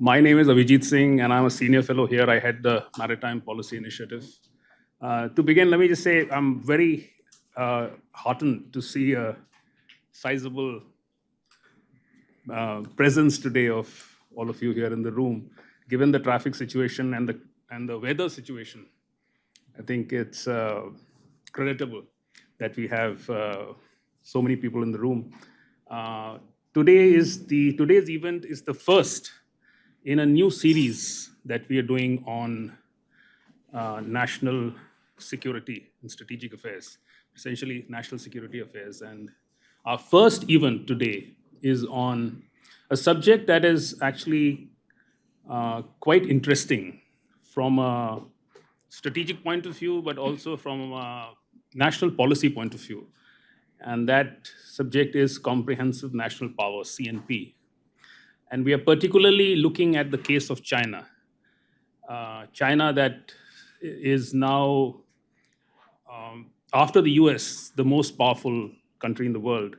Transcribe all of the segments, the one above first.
My name is Avijit Singh, and I'm a senior fellow here. I head the Maritime Policy Initiative. To begin, let me just say I'm very heartened to see a sizable presence today of all of you here in the room, given the traffic situation and the weather situation. I think it's creditable that we have so many people in the room. Today's event is the first in a new series that we are doing on national security and strategic affairs, essentially national security affairs. And our first event today is on a subject that is actually quite interesting from a strategic point of view, but also from a national policy point of view. And that subject is comprehensive national power, CNP. And we are particularly looking at the case of China. China that is now, after the US, the most powerful country in the world.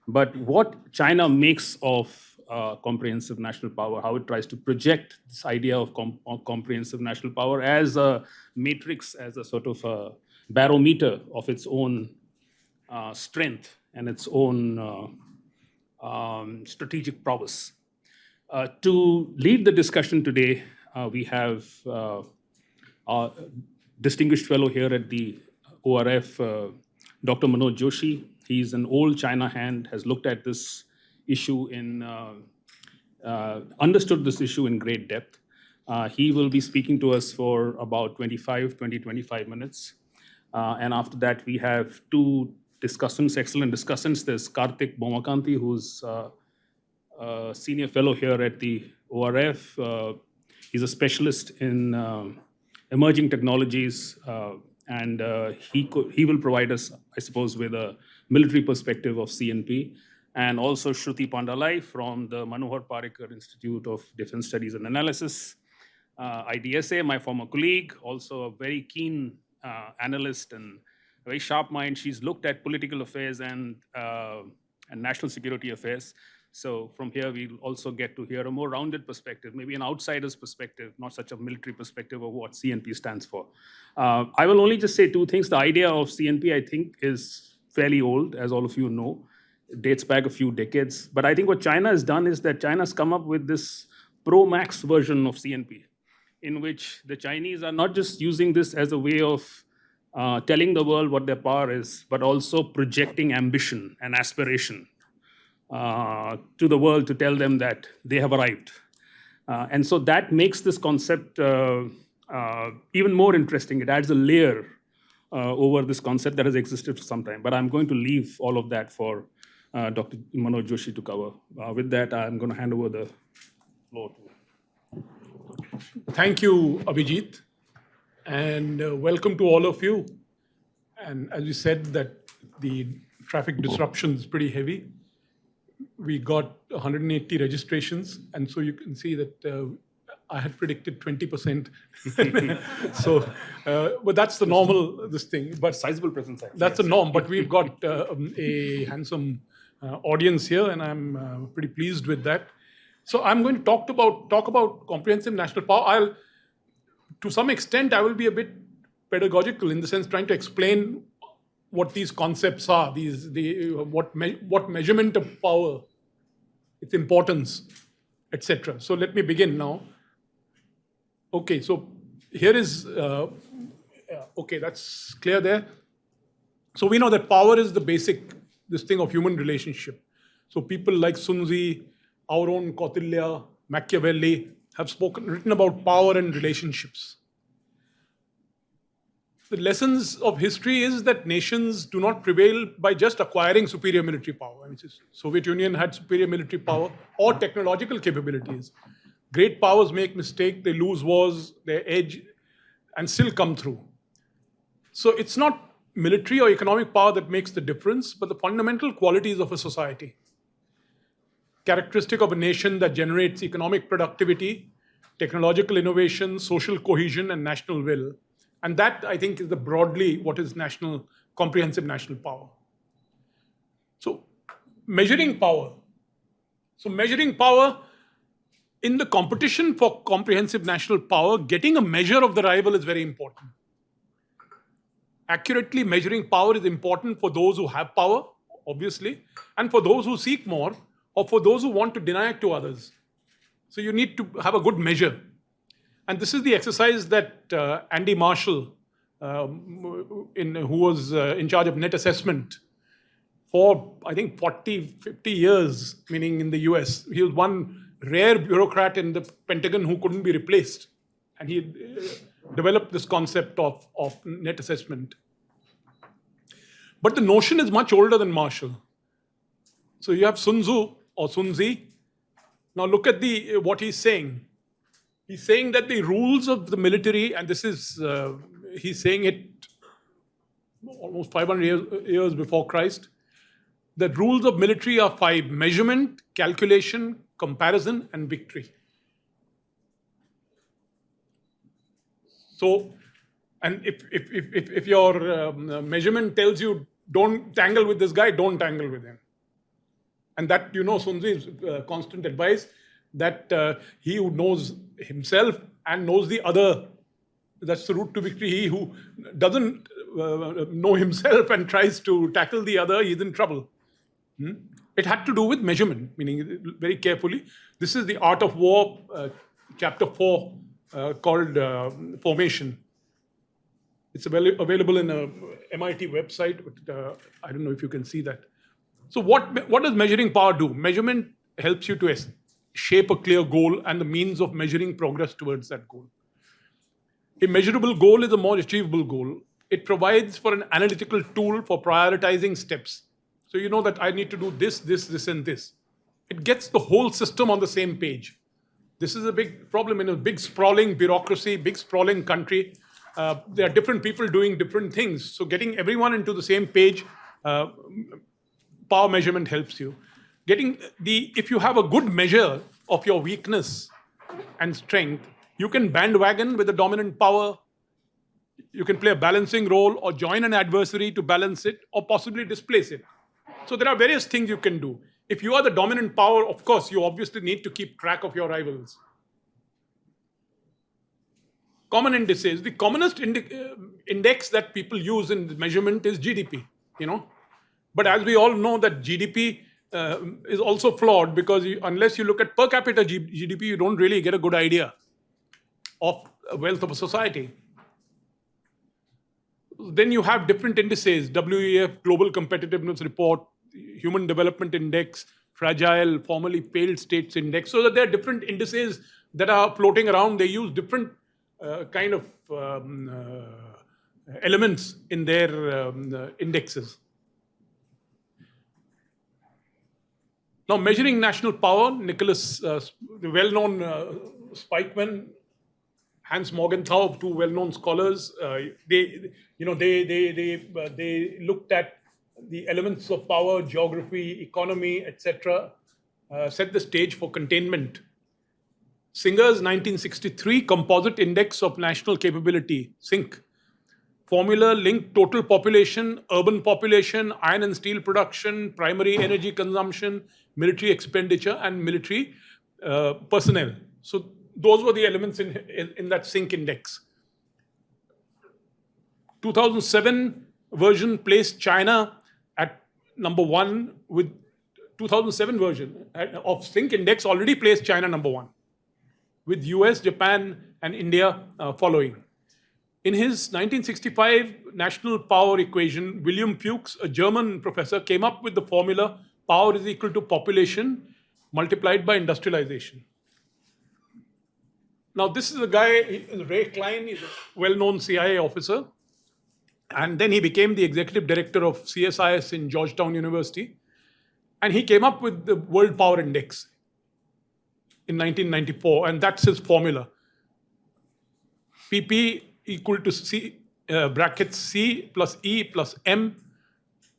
But what China makes of comprehensive national power, how it tries to project this idea of comprehensive national power as a matrix, as a sort of a barometer of its own strength and its own strategic prowess. To lead the discussion today, we have our distinguished fellow here at the ORF, Dr. Manoj Joshi. He's an old China hand, has looked at this issue understood this issue in great depth. He will be speaking to us for about 25 minutes. And after that, we have two discussants, excellent discussants. There's Karthik Bomakanti, who's a senior fellow here at the ORF. He's a specialist in emerging technologies, and he will provide us, I suppose, with a military perspective of CNP. And also Shruti Pandalai from the Manohar Parikar Institute of Defense Studies and Analysis. IDSA, my former colleague, also a very keen analyst and a very sharp mind. She's looked at political affairs and national security affairs. So from here, we'll also get to hear a more rounded perspective, maybe an outsider's perspective, not such a military perspective of what CNP stands for. I will only just say two things. The idea of CNP, I think, is fairly old, as all of you know. It dates back a few decades. But I think what China has done is that China's come up with this pro-max version of CNP, in which the Chinese are not just using this as a way of telling the world what their power is, but also projecting ambition and aspiration to the world to tell them that they have arrived. And so that makes this concept even more interesting. It adds a layer over this concept that has existed for some time. But I'm going to leave all of that for Dr. Manoj Joshi to cover. With that, I'm going to hand over the floor to him. Thank you, Abhijit, and welcome to all of you. And as you said, that the traffic disruption is pretty heavy. We got 180 registrations, and so you can see that I had predicted 20%. So, but that's the normal, this thing. But sizable presence. That's the norm, but we've got a handsome audience here, and I'm pretty pleased with that. So I'm going to talk about comprehensive national power. To some extent, I will be a bit pedagogical in the sense trying to explain what these concepts are, what measurement of power, its importance, etc. So let me begin now. Okay, so here is, okay, that's clear there. So we know that power is the basic, this thing of human relationship. So people like Sun Tzu, our own Kautilya, Machiavelli have written about power and relationships. The lessons of history is that nations do not prevail by just acquiring superior military power. The Soviet Union had superior military power or technological capabilities. Great powers make mistakes, they lose wars, their edge, and still come through. So it's not military or economic power that makes the difference, but the fundamental qualities of a society. Characteristic of a nation that generates economic productivity, technological innovation, social cohesion, and national will. And that, I think, is broadly what is comprehensive national power. So measuring power. So measuring power in the competition for comprehensive national power, getting a measure of the rival is very important. Accurately measuring power is important for those who have power, obviously, and for those who seek more, or for those who want to deny it to others. So you need to have a good measure. And this is the exercise that Andy Marshall, who was in charge of net assessment for, I think, 40, 50 years, meaning in the US. He was one rare bureaucrat in the Pentagon who couldn't be replaced. And he developed this concept of net assessment. But the notion is much older than Marshall. So you have Sun Tzu or Sun Tzu. Now look at what he's saying. He's saying that the rules of the military, and this is, he's saying it almost 500 years before Christ, the rules of military are 5: measurement, calculation, comparison, and victory. So, and if your measurement tells you don't tangle with this guy, don't tangle with him. And that, Sun Tzu's constant advice, that he who knows himself and knows the other, that's the route to victory. He who doesn't know himself and tries to tackle the other, he's in trouble. It had to do with measurement, meaning very carefully. This is the Art of War, chapter 4, called Formation. It's available in a MIT website, but I don't know if you can see that. So what does measuring power do? Measurement helps you to shape a clear goal and the means of measuring progress towards that goal. A measurable goal is a more achievable goal. It provides for an analytical tool for prioritizing steps. So you know that I need to do this, this, this, and this. It gets the whole system on the same page. This is a big problem in a big sprawling bureaucracy, big sprawling country. There are different people doing different things. So getting everyone into the same page, power measurement helps you. If you have a good measure of your weakness and strength, you can bandwagon with the dominant power. You can play a balancing role or join an adversary to balance it or possibly displace it. So there are various things you can do. If you are the dominant power, of course, you obviously need to keep track of your rivals. Common indices. The commonest index that people use in measurement is GDP, But as we all know that GDP is also flawed, because unless you look at per capita GDP, you don't really get a good idea of wealth of a society. Then you have different indices: WEF, Global Competitiveness Report, Human Development Index, Fragile, Formerly Failed States Index. So that there are different indices that are floating around. They use different kind of elements in their indexes. Now, measuring national power, the well-known Spikeman, Hans Morgenthau, two well-known scholars, they looked at the elements of power, geography, economy, etc., set the stage for containment. Singer's 1963 Composite Index of National Capability, SINC, formula linked total population, urban population, iron and steel production, primary energy consumption, military expenditure, and military personnel. So those were the elements in that SINC index. 2007 version placed China at number 1, with 2007 version of SINC index already placed China number 1, with US, Japan, and India following. In his 1965 national power equation, William Fuchs, a German professor, came up with the formula: power is equal to population multiplied by industrialization. Now, this is a guy, Ray Klein, he's a well-known CIA officer. And then he became the executive director of CSIS in Georgetown University. And he came up with the World Power Index in 1994. And that's his formula. PP equal to C, brackets C plus E plus M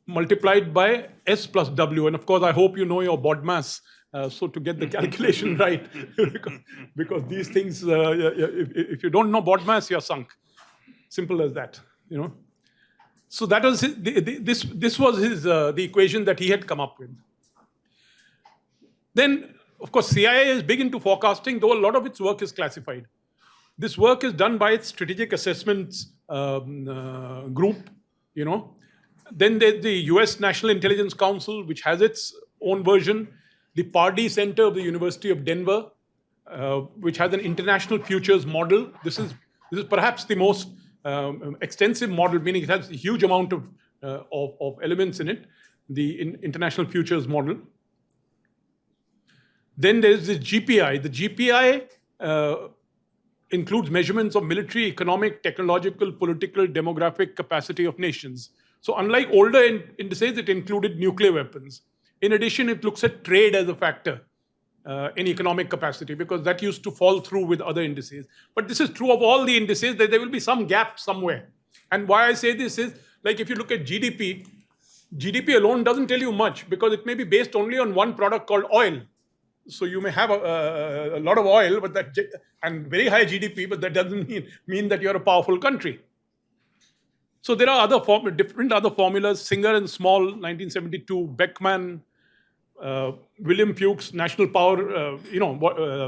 multiplied by S plus W. And of course, I hope you know your BODMAS, so to get the calculation right. because these things, if you don't know BODMAS, you're sunk. Simple as that, So that was this was the equation that he had come up with. Then Of course, CIA is big into forecasting, though a lot of its work is classified. This work is done by its strategic assessments group, Then there's the US National Intelligence Council, which has its own version. The Pardee Center of the University of Denver, which has an international futures model. This is perhaps the most extensive model, meaning it has a huge amount of elements in it, the international futures model. Then there's the GPI. The GPI includes measurements of military, economic, technological, political, demographic capacity of nations. So unlike older indices, it included nuclear weapons. In addition, it looks at trade as a factor in economic capacity, because that used to fall through with other indices. But this is true of all the indices, that there will be some gap somewhere. And why I say this is, like if you look at GDP, GDP alone doesn't tell you much, because it may be based only on one product called oil. So you may have a lot of oil, and very high GDP, but that doesn't mean that you're a powerful country. So there are different other formulas: Singer and Small, 1972, Beckman, William Fuchs, national power.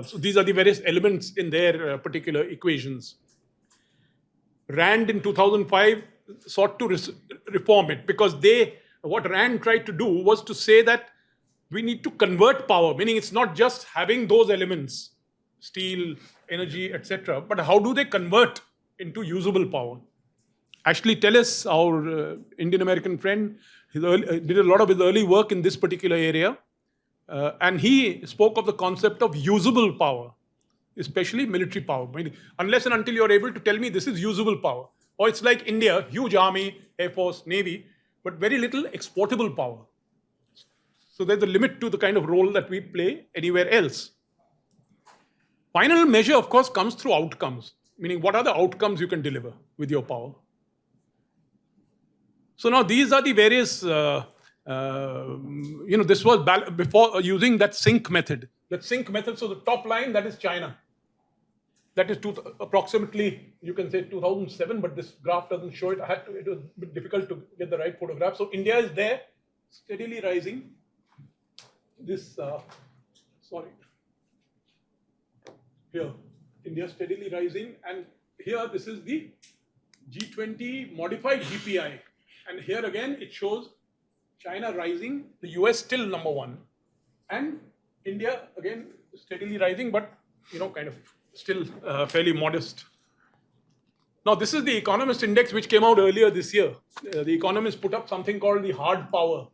So these are the various elements in their particular equations. Rand in 2005 sought to reform it, because what Rand tried to do was to say that we need to convert power, meaning it's not just having those elements, steel, energy, etc., but how do they convert into usable power? Ashley Tellis, our Indian-American friend, did a lot of his early work in this particular area, and he spoke of the concept of usable power, especially military power. I mean, unless and until you're able to tell me this is usable power, or it's like India, huge army, air force, navy, but very little exportable power. So there's a limit to the kind of role that we play anywhere else. Final measure, of course, comes through outcomes, meaning what are the outcomes you can deliver with your power. So now these are the various, this was before using that sync method. That sync method, so the top line, that is China. That is approximately, you can say 2007, but this graph doesn't show it. It was a bit difficult to get the right photograph. So India is there, steadily rising. Here, India steadily rising, and here this is the G20 modified GPI, and here again it shows China rising, the US still number one, and India again steadily rising, but kind of still fairly modest. Now this is the Economist Index, which came out earlier this year. The Economist put up something called the hard power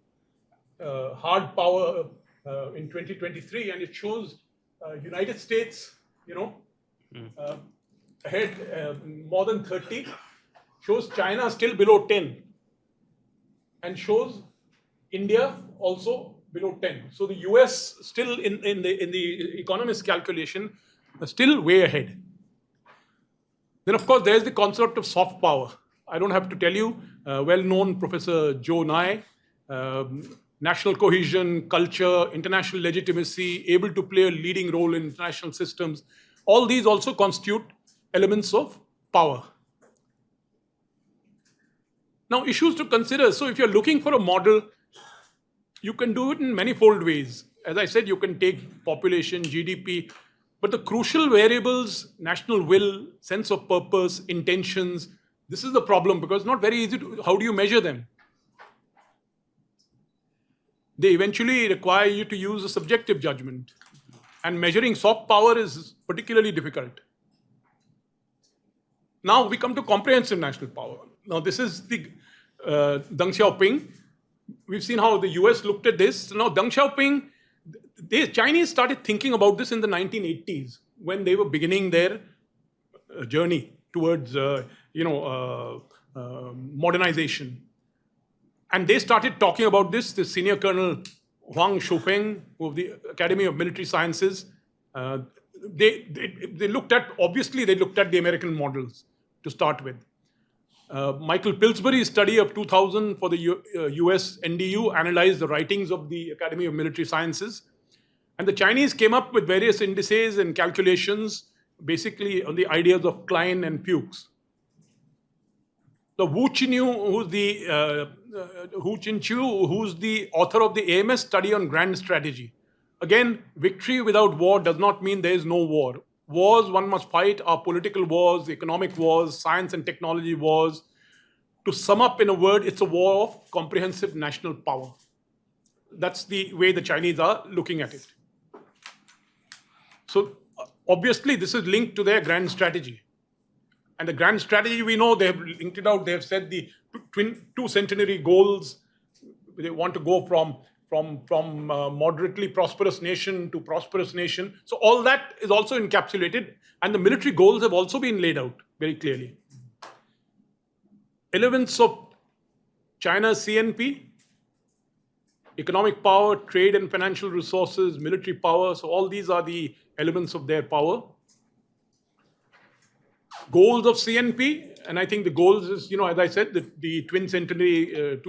in 2023, and it shows United States, ahead more than 30, shows China still below 10, and shows India also below 10. So the US still in the Economist calculation still way ahead. Then of course there's the concept of soft power. I don't have to tell you, well-known Professor Joe Nye, national cohesion, culture, international legitimacy, able to play a leading role in international systems. All these also constitute elements of power. Now, issues to consider. So if you're looking for a model, you can do it in manifold ways. As I said, you can take population, GDP, but the crucial variables, national will, sense of purpose, intentions, this is the problem, because it's not very easy how do you measure them? They eventually require you to use a subjective judgment. And measuring soft power is particularly difficult. Now we come to comprehensive national power. Now this is the Deng Xiaoping. We've seen how the US looked at this. Now Deng Xiaoping, the Chinese started thinking about this in the 1980s, when they were beginning their journey towards modernization. And they started talking about this. The senior colonel Huang Shufeng of the Academy of Military Sciences, they looked at the American models to start with. Michael Pillsbury's study of 2000 for the US NDU analyzed the writings of the Academy of Military Sciences. And the Chinese came up with various indices and calculations, basically on the ideas of Klein and Fuchs. So Wu Qinyu, who's the author of the AMS study on grand strategy, Again, victory without war does not mean there is no war. Wars one must fight are political wars, economic wars, science and technology wars. To sum up in a word, it's a war of comprehensive national power. That's the way the Chinese are looking at it. So obviously, this is linked to their grand strategy. And the grand strategy, we know they have linked it out. They have said the two centenary goals. They want to go from moderately prosperous nation to prosperous nation. So all that is also encapsulated. And the military goals have also been laid out very clearly. Elements of China's CNP: economic power, trade and financial resources, military power. So all these are the elements of their power. Goals of CNP, and I think the goals is, as I said, the twin centenary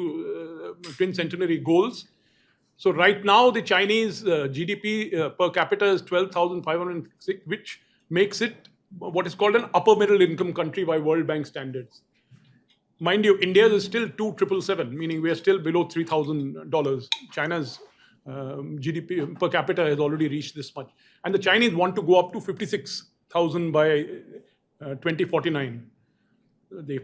goals. So right now, the Chinese GDP per capita is 12,506, which makes it what is called an upper middle income country by World Bank standards. Mind you, India's is still 2,777, meaning we are still below $3,000. China's GDP per capita has already reached this much. And the Chinese want to go up to 56,000 by 2049, the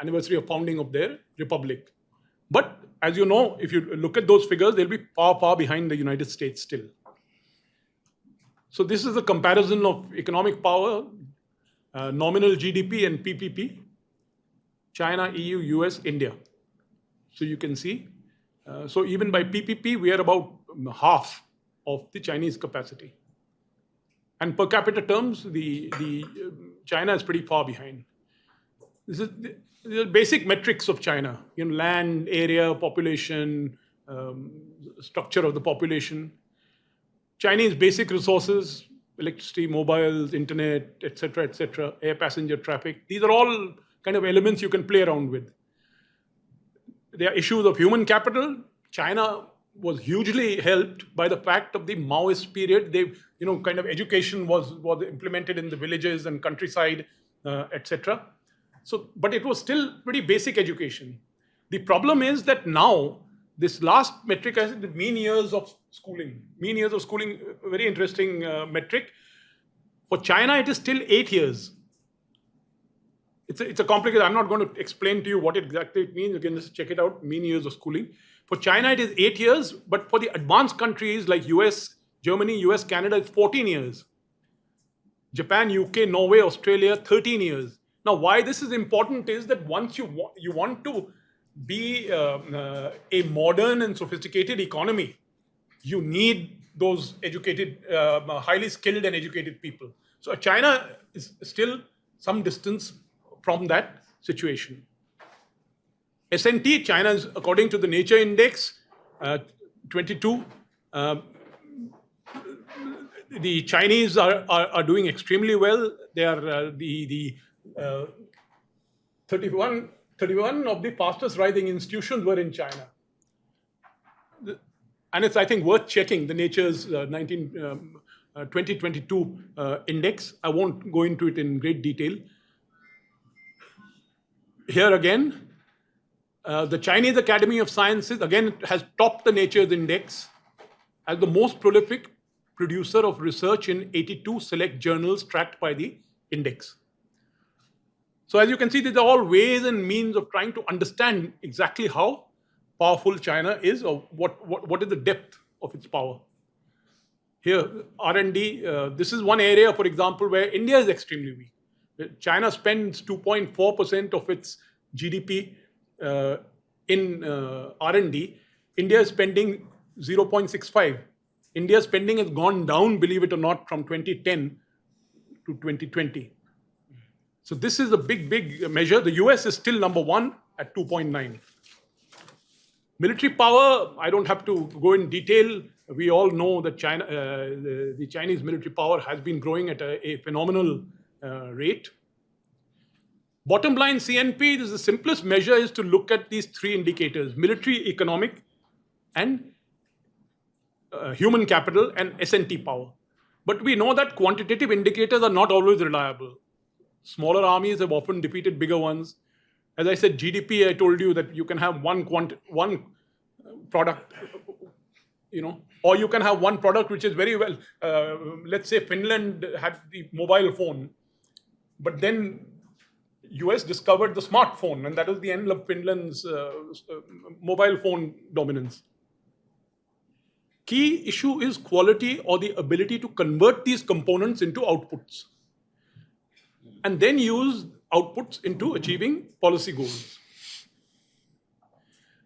anniversary of founding of their republic. But as you know, if you look at those figures, they'll be far, far behind the United States still. So this is a comparison of economic power, nominal GDP and PPP, China, EU, US, India. So you can see, so even by PPP, we are about half of the Chinese capacity. And per capita terms, the China is pretty far behind. This is the basic metrics of China: land, area, population, structure of the population. Chinese basic resources: electricity, mobiles, internet, etc., air passenger traffic. These are all kind of elements you can play around with. There are issues of human capital. China was hugely helped by the fact of the Maoist period. They, kind of education was implemented in the villages and countryside, etc. So, but it was still pretty basic education. The problem is that now, this last metric, I said, the mean years of schooling. Mean years of schooling, very interesting metric. For China, it is still 8 years. It's a complicated, I'm not going to explain to you what exactly it means. You can just check it out, mean years of schooling. For China, it is 8 years, but for the advanced countries like US, Germany, US, Canada, it's 14 years. Japan, UK, Norway, Australia, 13 years. Now, why this is important is that once you want to be a modern and sophisticated economy, you need those educated, highly skilled and educated people. So China is still some distance from that situation. S&T, China's, according to the Nature Index, 22, the Chinese are doing extremely well. They are the 31 of the fastest rising institutions were in China. And it's, I think, worth checking the Nature's 2022 index. I won't go into it in great detail. Here again, the Chinese Academy of Sciences, again, has topped the Nature's index as the most prolific producer of research in 82 select journals tracked by the index. So as you can see, these are all ways and means of trying to understand exactly how powerful China is, or what is the depth of its power. Here, R&D, this is one area, for example, where India is extremely weak. China spends 2.4% of its GDP in R&D. India is spending 0.65. India's spending has gone down, believe it or not, from 2010 to 2020. So this is a big measure. The US is still number one at 2.9. Military power, I don't have to go in detail. We all know that China, the Chinese military power has been growing at a phenomenal rate. Bottom line, CNP, the simplest measure is to look at these three indicators: military, economic, and human capital, and S&T power. But we know that quantitative indicators are not always reliable. Smaller armies have often defeated bigger ones. As I said, GDP, I told you that you can have one product, or you can have one product which is very well. Let's say Finland had the mobile phone, but then US discovered the smartphone, and that was the end of Finland's mobile phone dominance. Key issue is quality, or the ability to convert these components into outputs, and then use outputs into achieving policy goals.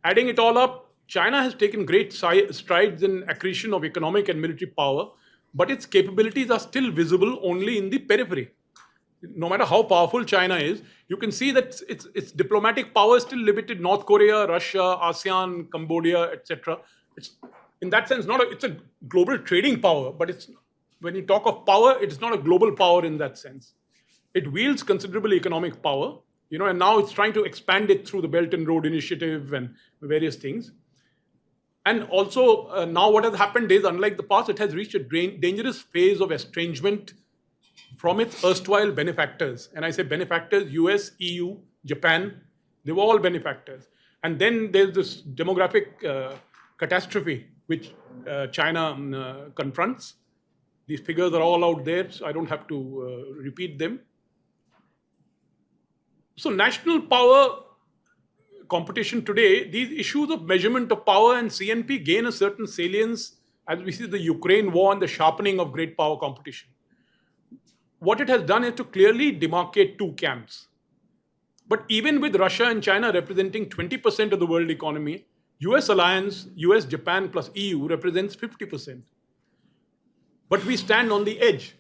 Adding it all up, China has taken great strides in accretion of economic and military power, but its capabilities are still visible only in the periphery. No matter how powerful China is, you can see that its diplomatic power is still limited. North Korea, Russia, ASEAN, Cambodia, etc. In that sense, it's a global trading power, but when you talk of power, it's not a global power in that sense. It wields considerable economic power, and now it's trying to expand it through the Belt and Road Initiative and various things. And also, now what has happened is, unlike the past, it has reached a dangerous phase of estrangement from its erstwhile benefactors. And I say benefactors: US, EU, Japan, they were all benefactors. And then there's this demographic catastrophe which China confronts. These figures are all out there, so I don't have to repeat them. So national power competition today, these issues of measurement of power and CNP gain a certain salience as we see the Ukraine war and the sharpening of great power competition. What it has done is to clearly demarcate two camps. But even with Russia and China representing 20% of the world economy, US alliance, US, Japan plus EU represents 50%. But we stand on the edge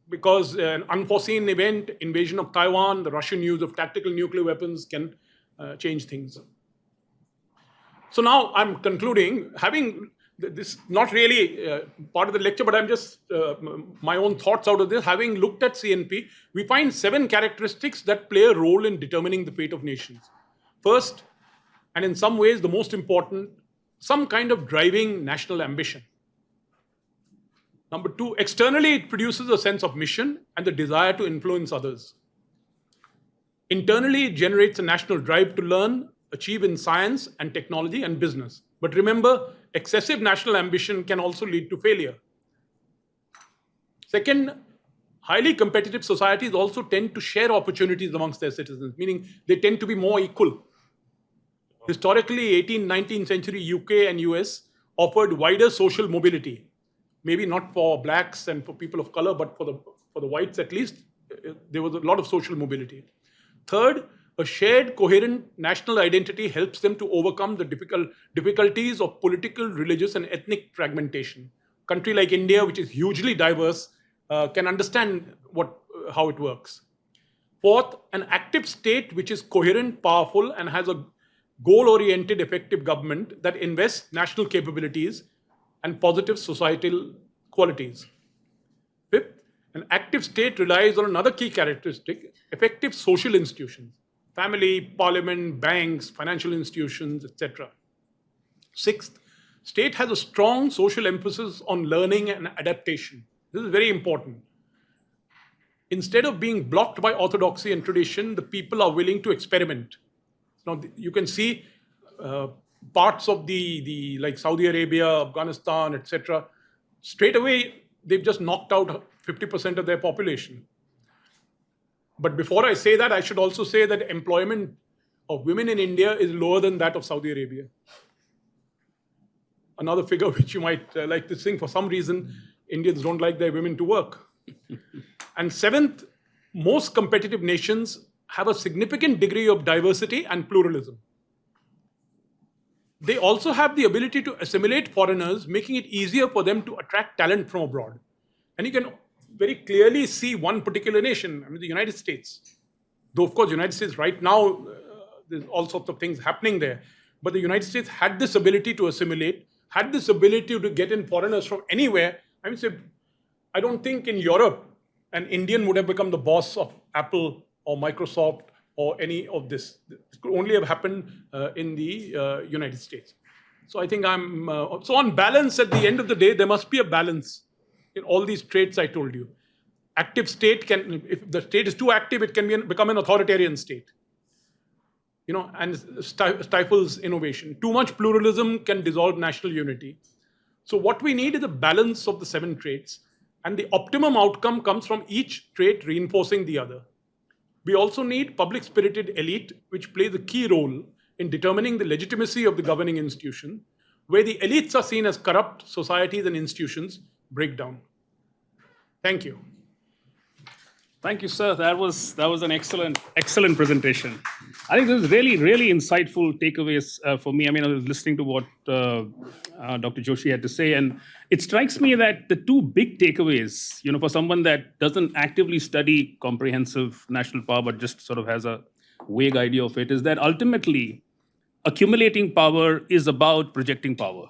because an unforeseen event, invasion of Taiwan, the Russian use of tactical nuclear weapons can change things. So now I'm concluding, having this not really part of the lecture, but I'm just my own thoughts out of this. Having looked at CNP, we find 7 characteristics that play a role in determining the fate of nations. First, and in some ways the most important, some kind of driving national ambition. Number 2, externally it produces a sense of mission and the desire to influence others. Internally, it generates a national drive to learn, achieve in science and technology and business. But remember, excessive national ambition can also lead to failure. Second, highly competitive societies also tend to share opportunities amongst their citizens, meaning they tend to be more equal. Historically, 18th, 19th century UK and US offered wider social mobility. Maybe not for blacks and for people of color, but for the whites at least, there was a lot of social mobility. Third, a shared, coherent national identity helps them to overcome the difficulties of political, religious, and ethnic fragmentation. A country like India, which is hugely diverse, can understand how it works. Fourth, an active state which is coherent, powerful, and has a goal-oriented, effective government that invests national capabilities and positive societal qualities. Fifth, an active state relies on another key characteristic: effective social institutions, family, parliament, banks, financial institutions, etc. Sixth, state has a strong social emphasis on learning and adaptation. This is very important. Instead of being blocked by orthodoxy and tradition, the people are willing to experiment. Now, you can see parts of the like Saudi Arabia, Afghanistan, etc. Straight away, they've just knocked out 50% of their population. But before I say that, I should also say that employment of women in India is lower than that of Saudi Arabia. Another figure which you might like to think, for some reason, Indians don't like their women to work. And seventh, most competitive nations have a significant degree of diversity and pluralism. They also have the ability to assimilate foreigners, making it easier for them to attract talent from abroad. And you can very clearly see one particular nation, the United States. Though, of course, the United States right now, there's all sorts of things happening there. But the United States had this ability to assimilate, had this ability to get in foreigners from anywhere. I would say, I don't think in Europe an Indian would have become the boss of Apple or Microsoft or any of this. It could only have happened in the United States. So I think so on balance, at the end of the day, there must be a balance in all these traits I told you. Active state if the state is too active, it can become an authoritarian state, and stifles innovation. Too much pluralism can dissolve national unity. So what we need is a balance of the 7 traits, and the optimum outcome comes from each trait reinforcing the other. We also need public-spirited elite, which plays a key role in determining the legitimacy of the governing institution. Where the elites are seen as corrupt, societies and institutions break down. Thank you. Thank you, sir. That was an excellent presentation. I think this is really insightful takeaways for me. I mean, I was listening to what Dr. Joshi had to say, and it strikes me that the two big takeaways, for someone that doesn't actively study comprehensive national power but just sort of has a vague idea of it, is that ultimately accumulating power is about projecting power.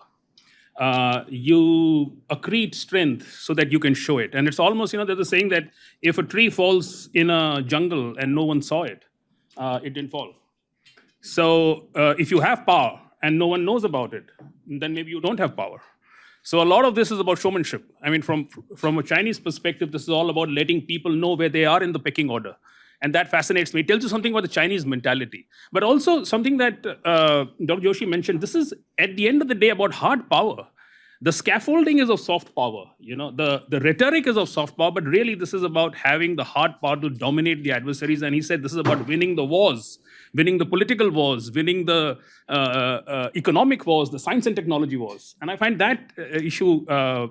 You accrete strength so that you can show it. And it's almost, there's a saying that if a tree falls in a jungle and no one saw it, it didn't fall. So if you have power and no one knows about it, then maybe you don't have power. So a lot of this is about showmanship. I mean, from a Chinese perspective, this is all about letting people know where they are in the pecking order. And that fascinates me. It tells you something about the Chinese mentality. But also something that Dr. Joshi mentioned, this is, at the end of the day, about hard power. The scaffolding is of soft power. The rhetoric is of soft power, but really this is about having the hard power to dominate the adversaries. And he said this is about winning the wars, winning the political wars, winning the economic wars, the science and technology wars. And I find that issue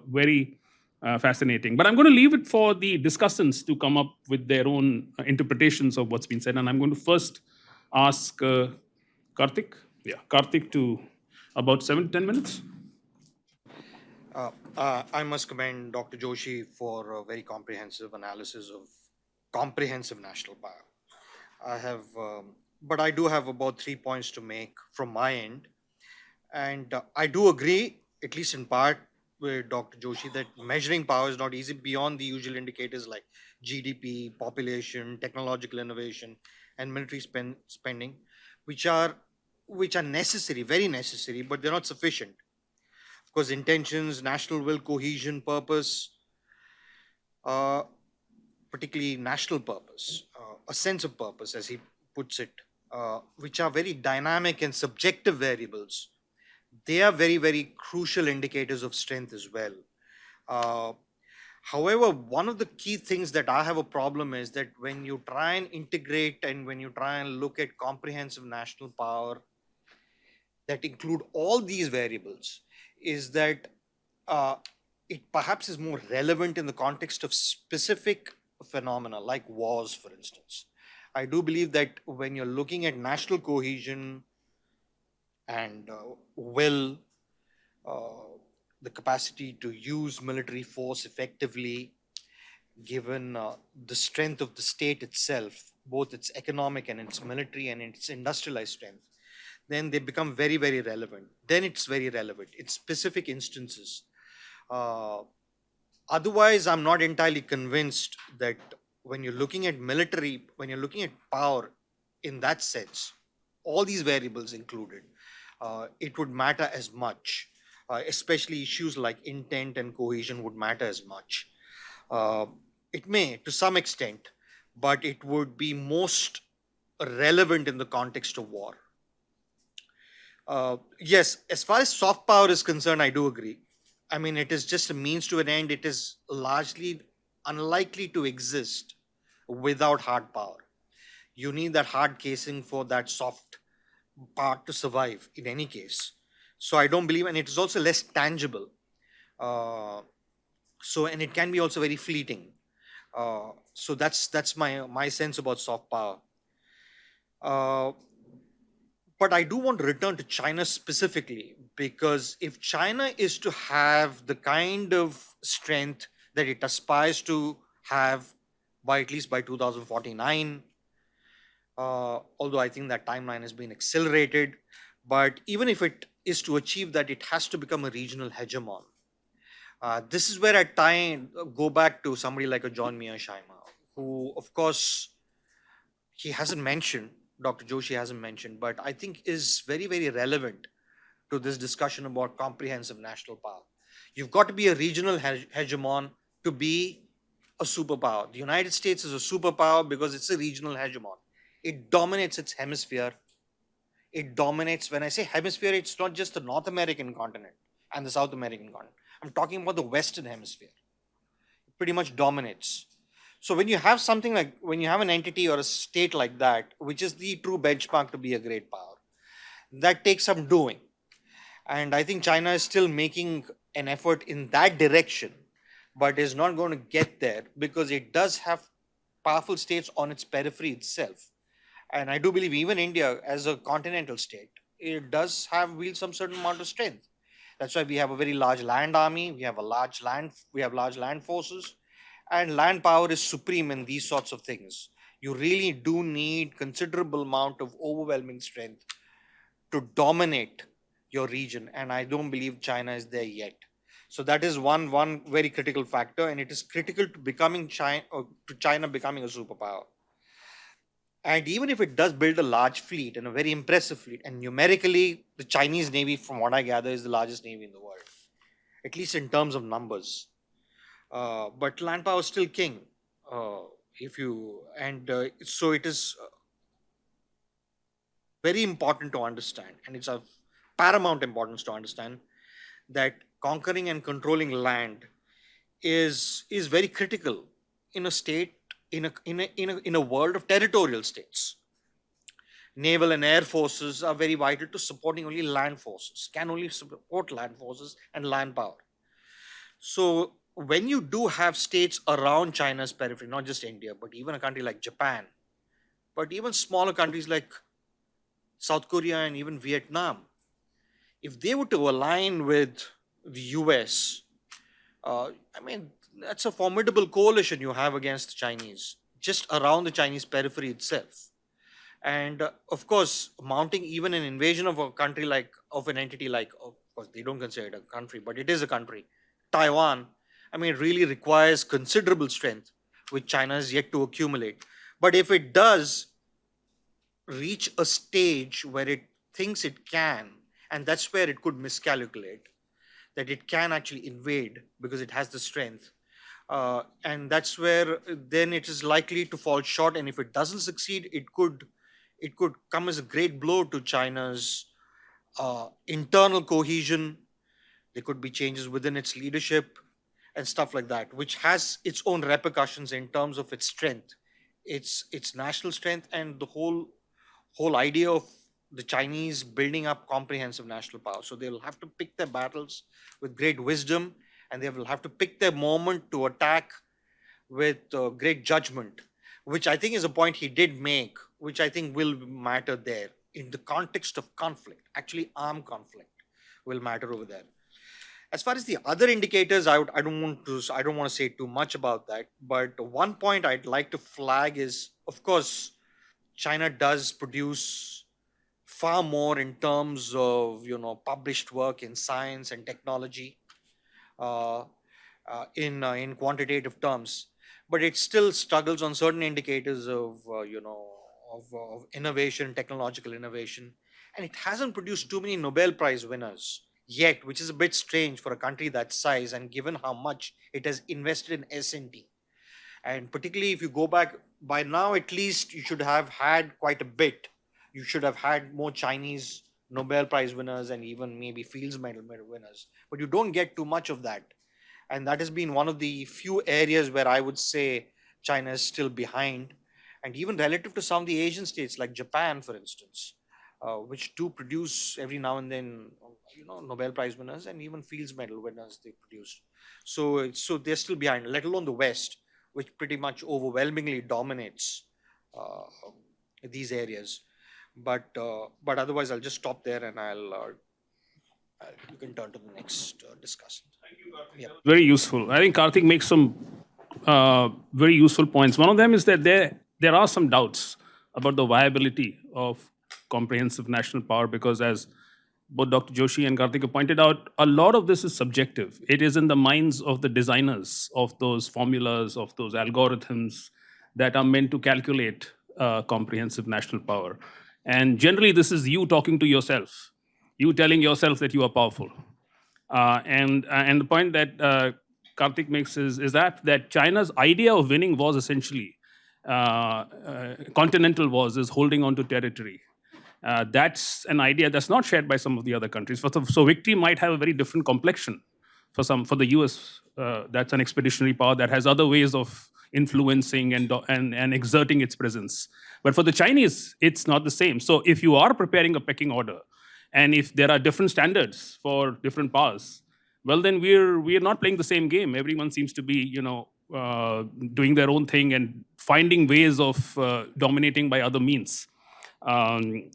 very fascinating. But I'm going to leave it for the discussants to come up with their own interpretations of what's been said. And I'm going to first ask Karthik. Yeah, Karthik to about 7 to 10 minutes. I must commend Dr. Joshi for a very comprehensive analysis of comprehensive national power. But I do have about 3 points to make from my end. And I do agree, at least in part, with Dr. Joshi that measuring power is not easy beyond the usual indicators like GDP, population, technological innovation, and military spending, which are necessary, very necessary, but they're not sufficient. Of course, intentions, national will, cohesion, purpose, particularly national purpose, a sense of purpose, as he puts it, which are very dynamic and subjective variables. They are very, very crucial indicators of strength as well. However, one of the key things that I have a problem is that when you try and integrate and when you try and look at comprehensive national power that include all these variables, is that it perhaps is more relevant in the context of specific phenomena like wars, for instance. I do believe that when you're looking at national cohesion and will, the capacity to use military force effectively, given the strength of the state itself, both its economic and its military and its industrialized strength, then they become very, very relevant. Then it's very relevant in specific instances. Otherwise, I'm not entirely convinced that when you're looking at military, when you're looking at power in that sense, all these variables included, it would matter as much, especially issues like intent and cohesion would matter as much. It may, to some extent, but it would be most relevant in the context of war. Yes, as far as soft power is concerned, I do agree. I mean, it is just a means to an end. It is largely unlikely to exist without hard power. You need that hard casing for that soft part to survive in any case. So I don't believe, and it is also less tangible. And it can be also very fleeting. So that's my sense about soft power. But I do want to return to China specifically, because if China is to have the kind of strength that it aspires to have by at least by 2049, although I think that timeline has been accelerated, but even if it is to achieve that, it has to become a regional hegemon. This is where I go back to somebody like a John Mearsheimer, who, of course, he hasn't mentioned, Dr. Joshi hasn't mentioned, but I think is very, very relevant to this discussion about comprehensive national power. You've got to be a regional hegemon to be a superpower. The United States is a superpower because it's a regional hegemon. It dominates its hemisphere. It dominates, when I say hemisphere, it's not just the North American continent. and the South American continent. I'm talking about the Western Hemisphere. It pretty much dominates. So when you have something like, when you have an entity or a state like that, which is the true benchmark to be a great power, that takes some doing. And I think China is still making an effort in that direction, but is not going to get there because it does have powerful states on its periphery itself. And I do believe even India, as a continental state, it does have wield some certain amount of strength. That's why we have a very large land army. We have large land forces, and land power is supreme in these sorts of things. You really do need considerable amount of overwhelming strength to dominate your region, and I don't believe China is there yet. So that is one very critical factor, and it is critical to becoming China becoming a superpower. And even if it does build a large fleet and a very impressive fleet, and numerically, the Chinese Navy, from what I gather, is the largest Navy in the world, at least in terms of numbers. But land power is still king. So it is very important to understand, and it's of paramount importance to understand that conquering and controlling land is very critical in a state, in a world of territorial states. Naval and air forces are very vital to supporting only land forces, can only support land forces and land power. So when you do have states around China's periphery, not just India, but even a country like Japan, but even smaller countries like South Korea and even Vietnam, if they were to align with the US, I mean, that's a formidable coalition you have against the Chinese, just around the Chinese periphery itself. And of course, mounting even an invasion of a country like, of an entity like, of course, they don't consider it a country, but it is a country, Taiwan, I mean, it really requires considerable strength, which China has yet to accumulate. But if it does reach a stage where it thinks it can, and that's where it could miscalculate, that it can actually invade because it has the strength. And that's where then it is likely to fall short. And if it doesn't succeed, it could come as a great blow to China's internal cohesion. There could be changes within its leadership and stuff like that, which has its own repercussions in terms of its strength, its national strength, and the whole idea of the Chinese building up comprehensive national power. So they will have to pick their battles with great wisdom, and they will have to pick their moment to attack with great judgment, which I think is a point he did make, which I think will matter there in the context of conflict. Actually, armed conflict will matter over there. As far as the other indicators, I don't want to say too much about that. But one point I'd like to flag is, of course, China does produce far more in terms of published work in science and technology, in quantitative terms, but it still struggles on certain indicators of innovation, technological innovation, and it hasn't produced too many Nobel Prize winners yet, which is a bit strange for a country that size and given how much it has invested in S&T. And particularly if you go back, by now at least you should have had quite a bit. You should have had more Chinese Nobel Prize winners and even maybe Fields Medal winners, but you don't get too much of that. And that has been one of the few areas where I would say China is still behind. And even relative to some of the Asian states like Japan, for instance, which do produce every now and then, Nobel Prize winners and even Fields Medal winners they produced. So they're still behind, let alone the West, which pretty much overwhelmingly dominates these areas. But otherwise, I'll just stop there, and you can turn to the next discussion. Yeah. Very useful. I think Karthik makes some very useful points. One of them is that there are some doubts about the viability of comprehensive national power because, as both Dr. Joshi and Karthik have pointed out, a lot of this is subjective. It is in the minds of the designers of those formulas, of those algorithms that are meant to calculate comprehensive national power. And generally, this is you talking to yourself, you telling yourself that you are powerful. And the point that Karthik makes is that China's idea of winning was essentially continental wars, is holding on to territory. That's an idea that's not shared by some of the other countries. So victory might have a very different complexion for the US. That's an expeditionary power that has other ways of influencing and exerting its presence. But for the Chinese, it's not the same. So if you are preparing a pecking order, and if there are different standards for different powers, well, then we're not playing the same game. Everyone seems to be, doing their own thing and finding ways of dominating by other means. And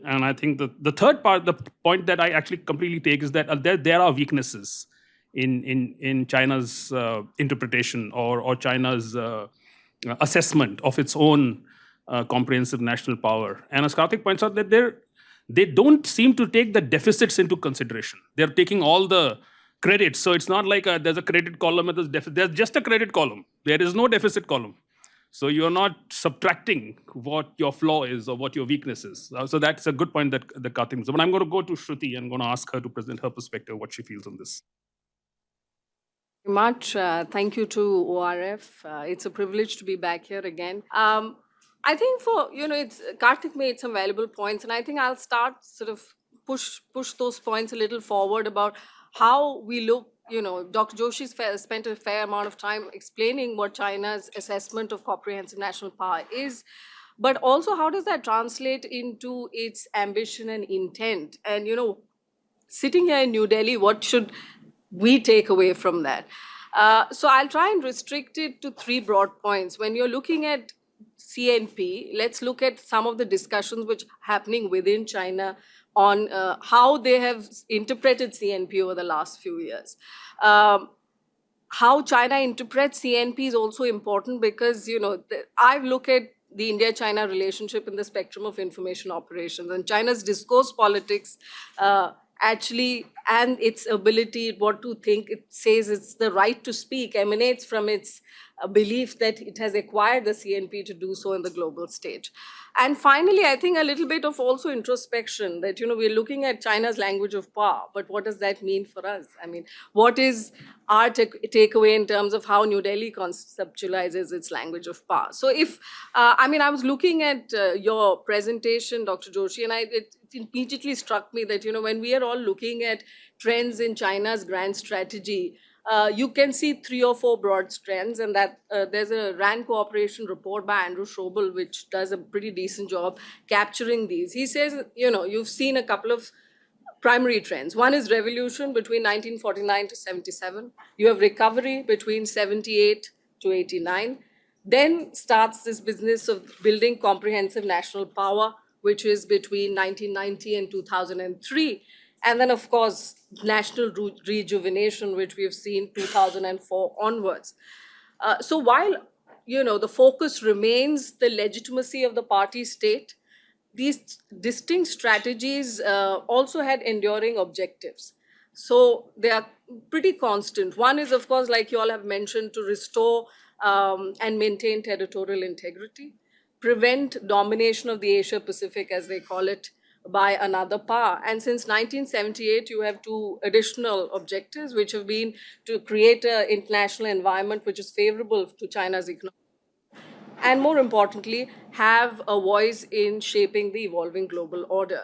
I think the third part, the point that I actually completely take is that there are weaknesses in China's interpretation or China's assessment of its own comprehensive national power. And as Karthik points out, that they don't seem to take the deficits into consideration. They're taking all the credits. So it's not like there's a credit column and there's deficit. There's just a credit column. There is no deficit column. So you're not subtracting what your flaw is or what your weakness is. So that's a good point that Karthik makes. But I'm going to go to Shruti and I'm going to ask her to present her perspective, what she feels on this. Much. Thank you to ORF. It's a privilege to be back here again. I think it's Karthik made some valuable points, and I think I'll start sort of push those points a little forward about how we look. Dr. Joshi spent a fair amount of time explaining what China's assessment of comprehensive national power is, but also how does that translate into its ambition and intent? And sitting here in New Delhi, what should we take away from that? So I'll try and restrict it to three broad points. When you're looking at CNP, let's look at some of the discussions which are happening within China on how they have interpreted CNP over the last few years. How China interprets CNP is also important because, I look at the India-China relationship in the spectrum of information operations, and China's discourse politics actually, and its ability, what to think, it says it's the right to speak, emanates from its belief that it has acquired the CNP to do so in the global stage. And finally, I think a little bit of also introspection that, we're looking at China's language of power, but what does that mean for us? I mean, what is our takeaway in terms of how New Delhi conceptualizes its language of power? So I was looking at your presentation, Dr. Joshi, and it immediately struck me that, when we are all looking at trends in China's grand strategy, you can see 3 or 4 broad trends, and that there's a RAND cooperation report by Andrew Schobel, which does a pretty decent job capturing these. He says, you've seen a couple of primary trends. One is revolution between 1949 to 77. You have recovery between 78 to 89. Then starts this business of building comprehensive national power, which is between 1990 and 2003. And then, of course, national rejuvenation, which we have seen 2004 onwards. So while, the focus remains the legitimacy of the party state, these distinct strategies also had enduring objectives. So they are pretty constant. One is, of course, like you all have mentioned, to restore and maintain territorial integrity, prevent domination of the Asia Pacific, as they call it, by another power. And since 1978, you have 2 additional objectives, which have been to create an international environment which is favorable to China's economy, and more importantly, have a voice in shaping the evolving global order.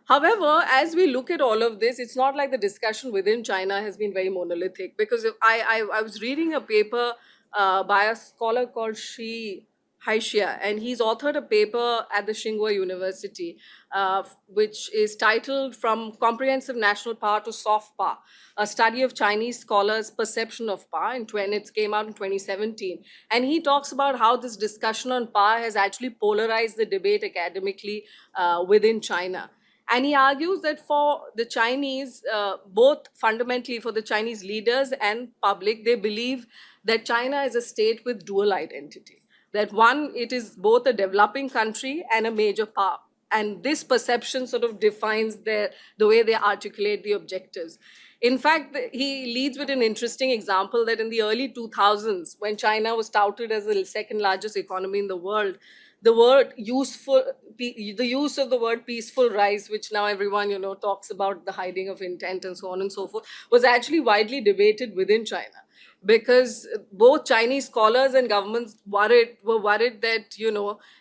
However, as we look at all of this, it's not like the discussion within China has been very monolithic, because I was reading a paper by a scholar called Shi Haixia, and he's authored a paper at the Tsinghua University, which is titled From Comprehensive National Power to Soft Power, a study of Chinese scholars' perception of power, and it came out in 2017. And he talks about how this discussion on power has actually polarized the debate academically within China. And he argues that for the Chinese, both fundamentally for the Chinese leaders and public, they believe that China is a state with dual identity. That one, it is both a developing country and a major power. And this perception sort of defines the way they articulate the objectives. In fact, he leads with an interesting example that in the early 2000s, when China was touted as the second largest economy in the world, the use of the word peaceful rise, which now everyone, talks about the hiding of intent and so on and so forth, was actually widely debated within China. because both Chinese scholars and governments were worried that,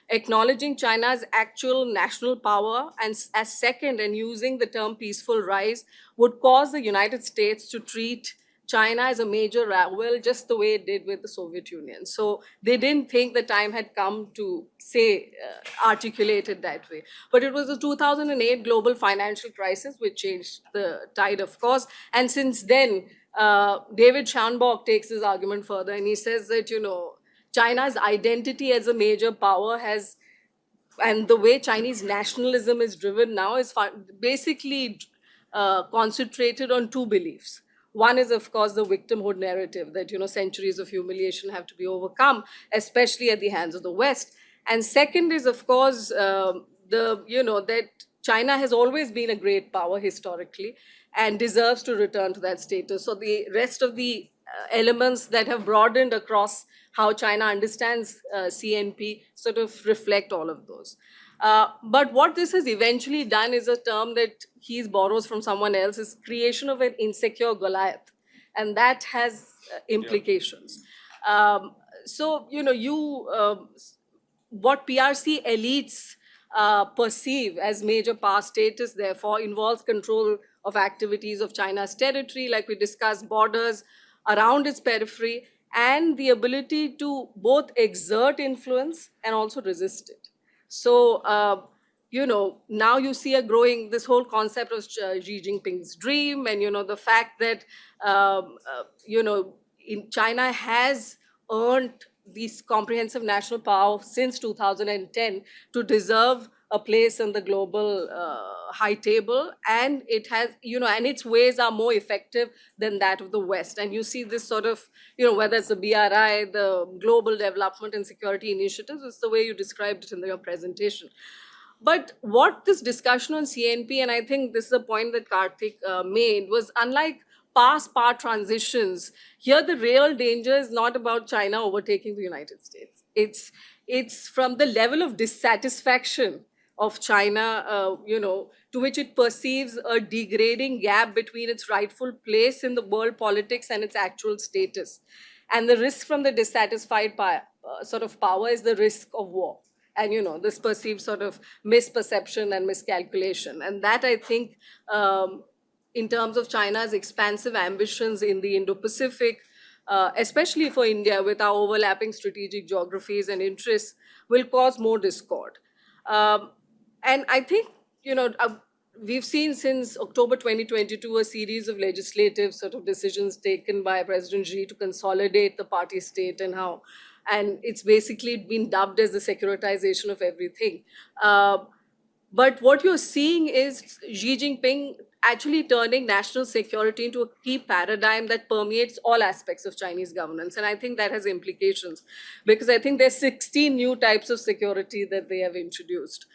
acknowledging China's actual national power and as second and using the term peaceful rise would cause the United States to treat China as a major rival, just the way it did with the Soviet Union. So they didn't think the time had come to say, articulate it that way. But it was the 2008 global financial crisis which changed the tide, of course. And since then, David Schanborg takes this argument further, and he says that, China's identity as a major power and the way Chinese nationalism is driven now is basically concentrated on two beliefs. One is, of course, the victimhood narrative that, centuries of humiliation have to be overcome, especially at the hands of the West. And second is, of course, that China has always been a great power historically and deserves to return to that status. So the rest of the elements that have broadened across how China understands CNP sort of reflect all of those. But what this has eventually done is a term that he borrows from someone else, is creation of an insecure Goliath. And that has implications. So, what PRC elites perceive as major power status, therefore, involves control of activities of China's territory, like we discussed, borders around its periphery, and the ability to both exert influence and also resist it. So, now you see a growing, this whole concept of Xi Jinping's dream, and, the fact that, in China has earned this comprehensive national power since 2010 to deserve a place in the global high table, and it has, and its ways are more effective than that of the West. And you see this sort of, whether it's the BRI, the Global Development and Security Initiatives, it's the way you described it in your presentation. But what this discussion on CNP, and I think this is a point that Karthik made, was unlike past power transitions, here the real danger is not about China overtaking the United States. It's from the level of dissatisfaction of China, to which it perceives a degrading gap between its rightful place in the world politics and its actual status. And the risk from the dissatisfied sort of power is the risk of war. And, this perceived sort of misperception and miscalculation. And that, I think, in terms of China's expansive ambitions in the Indo-Pacific, especially for India with our overlapping strategic geographies and interests, will cause more discord. And I think, we've seen since October 2022 a series of legislative sort of decisions taken by President Xi to consolidate the party state and it's basically been dubbed as the securitization of everything. But what you're seeing is Xi Jinping actually turning national security into a key paradigm that permeates all aspects of Chinese governance. And I think that has implications because I think there's 16 new types of security that they have introduced.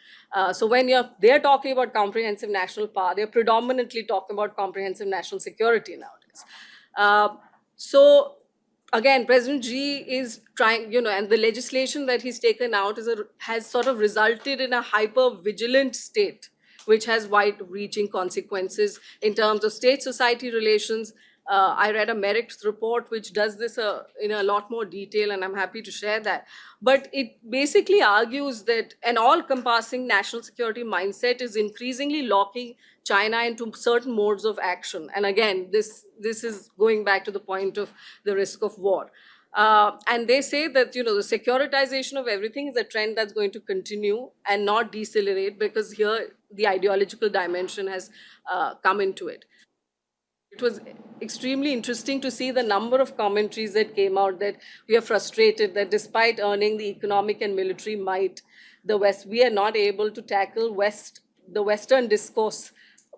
So when they're talking about comprehensive national power, they're predominantly talking about comprehensive national security nowadays. So again, President Xi is trying, and the legislation that he's taken out has sort of resulted in a hyper-vigilant state, which has wide-reaching consequences in terms of state-society relations. I read a Merrick's report which does this in a lot more detail, and I'm happy to share that. But it basically argues that an all-encompassing national security mindset is increasingly locking China into certain modes of action. And again, this is going back to the point of the risk of war. And they say that, the securitization of everything is a trend that's going to continue and not decelerate because here the ideological dimension has come into it. It was extremely interesting to see the number of commentaries that came out that we are frustrated that despite earning the economic and military might, we are not able to tackle the Western discourse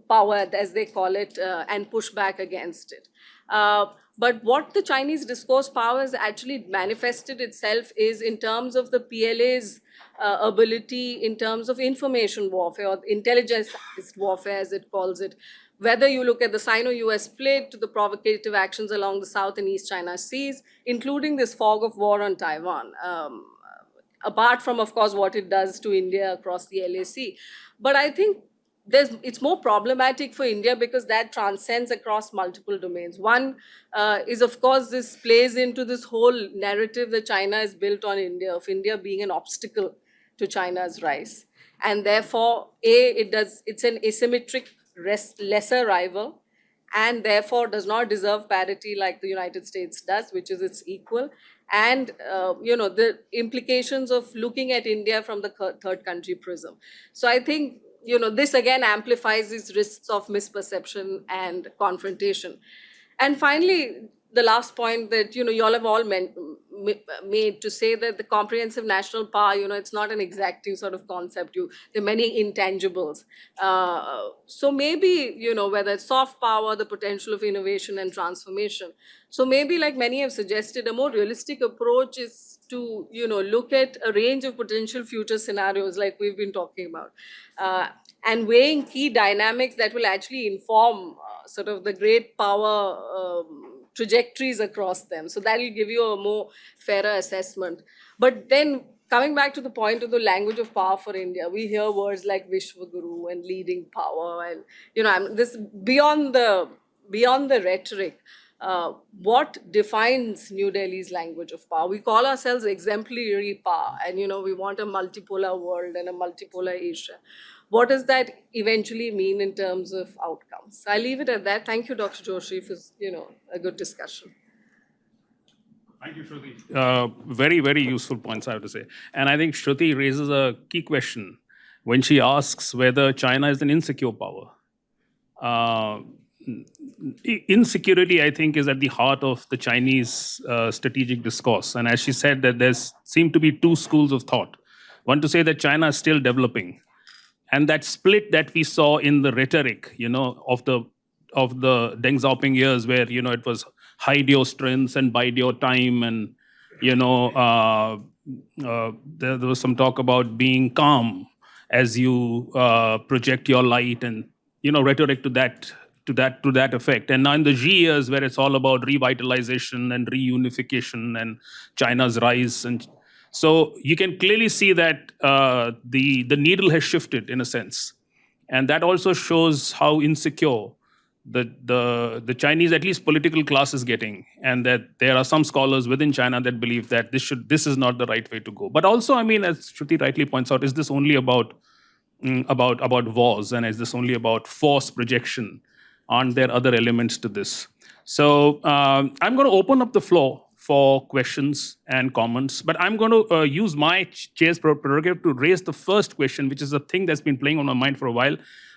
power, as they call it, and push back against it. But what the Chinese discourse power has actually manifested itself is in terms of the PLA's ability in terms of information warfare or intelligence warfare, as it calls it. Whether you look at the Sino-US split to the provocative actions along the South and East China Seas, including this fog of war on Taiwan, apart from, of course, what it does to India across the LAC. But I think it's more problematic for India because that transcends across multiple domains. One is, of course, this plays into this whole narrative that China is built on India, of India being an obstacle to China's rise. And therefore, it's an asymmetric lesser rival, and therefore does not deserve parity like the United States does, which is its equal. And the implications of looking at India from the third country prism. So I think this again amplifies these risks of misperception and confrontation. And finally, the last point that you all have all made to say that the comprehensive national power, it's not an exacting sort of concept. There are many intangibles. So maybe whether it's soft power, the potential of innovation and transformation. So maybe, like many have suggested, a more realistic approach is to look at a range of potential future scenarios like we've been talking about, and weighing key dynamics that will actually inform sort of the great power trajectories across them. So that will give you a more fairer assessment. But then coming back to the point of the language of power for India, we hear words like Vishwaguru and leading power, and this beyond the rhetoric. What defines New Delhi's language of power? We call ourselves exemplary power, and we want a multipolar world and a multipolar Asia. What does that eventually mean in terms of outcomes? I'll leave it at that. Thank you, Dr. Joshi, for a good discussion. Thank you, Shruti. Very, very useful points, I have to say. And I think Shruti raises a key question when she asks whether China is an insecure power. Insecurity, I think, is at the heart of the Chinese strategic discourse. And as she said, that there seem to be two schools of thought. One to say that China is still developing. And that split that we saw in the rhetoric, of the Deng Xiaoping years, where it was hide your strengths and bide your time, and there was some talk about being calm as you project your light, and rhetoric to that effect. And now in the Xi years, where it's all about revitalization and reunification and China's rise, and so you can clearly see that the needle has shifted in a sense, and that also shows how insecure the Chinese, at least political class, is getting, and that there are some scholars within China that believe that this is not the right way to go. But also, I mean, as Shruti rightly points out, is this only about wars, and is this only about force projection? Aren't there other elements to this? So I'm going to open up the floor for questions and comments, but I'm going to use my chair's prerogative to raise the first question, which is a thing that's been playing on my mind for a while.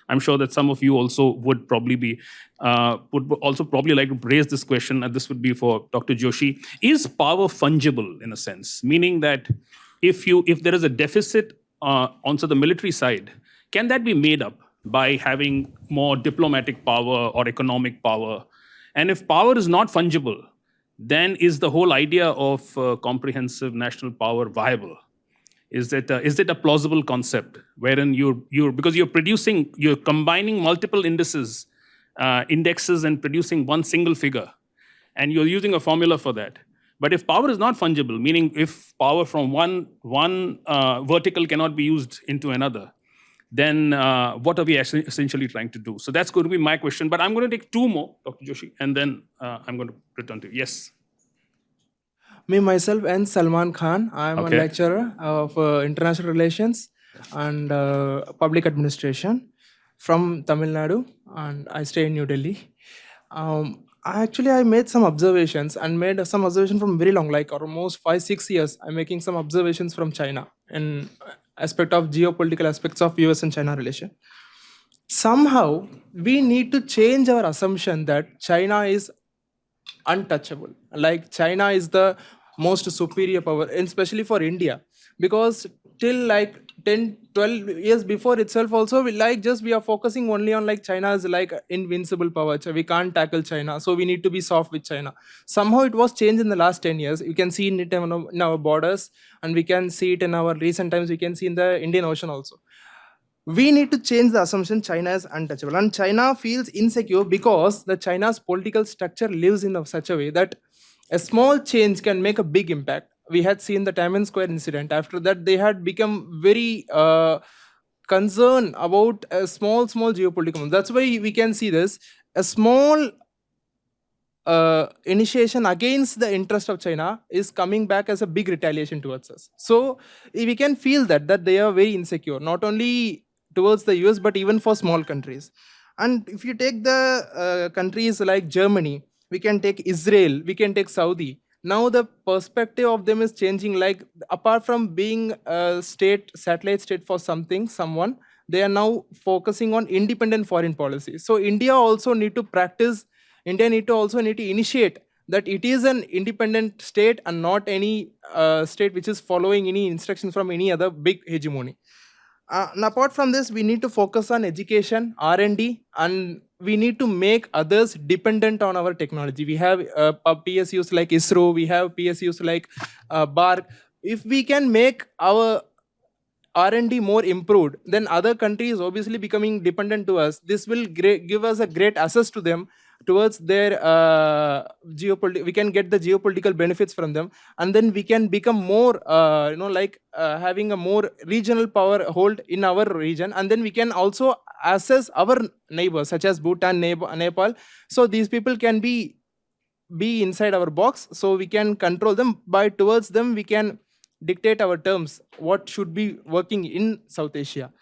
I'm sure that some of you also would probably like to raise this question, and this would be for Dr. Joshi. Is power fungible in a sense? Meaning that if there is a deficit on the military side, can that be made up by having more diplomatic power or economic power? And if power is not fungible, then is the whole idea of comprehensive national power viable? Is it a plausible concept wherein because you're combining multiple indexes and producing one single figure, and you're using a formula for that. But if power is not fungible, meaning if power from one vertical cannot be used into another, then what are we essentially trying to do? So that's going to be my question. But I'm going to take two more, Dr. Joshi, and then I'm going to return to you. Yes. Me, myself, and Salman Khan. I'm a lecturer of international relations and public administration from Tamil Nadu, and I stay in New Delhi. I made some observations from very long, like almost 5-6 years. I'm making some observations from China in aspect of geopolitical aspects of US and China relation. Somehow, we need to change our assumption that China is untouchable. Like China is the most superior power, and especially for India, because till like 10-12 years before itself also, we are focusing only on like China is like invincible power. We can't tackle China, so we need to be soft with China. Somehow it was changed in the last 10 years. You can see it in our borders, and we can see it in our recent times. We can see in the Indian Ocean also. We need to change the assumption China is untouchable, and China feels insecure because the China's political structure lives in such a way that a small change can make a big impact. We had seen the Tiananmen Square incident. After that, they had become very concern about a small geopolitical. That's why we can see this. A small initiation against the interest of China is coming back as a big retaliation towards us. So we can feel that they are very insecure, not only towards the US, but even for small countries. And if you take the countries like Germany, we can take Israel, we can take Saudi. Now the perspective of them is changing. Like, apart from being a satellite state for someone, they are now focusing on independent foreign policy. So India also need to initiate that it is an independent state and not any state which is following any instructions from any other big hegemony. And apart from this, we need to focus on education, R&D, and we need to make others dependent on our technology. We have PSUs like ISRO, we have PSUs like BARC. If we can make our R&D more improved, then other countries obviously becoming dependent to us. This will give us a great access to them towards their we can get the geopolitical benefits from them, and then we can become more having a more regional power hold in our region, and then we can also assess our neighbors such as Bhutan, Nepal. So these people can be inside our box, so we can control them. By towards them we can dictate our terms, what should be working in South Asia.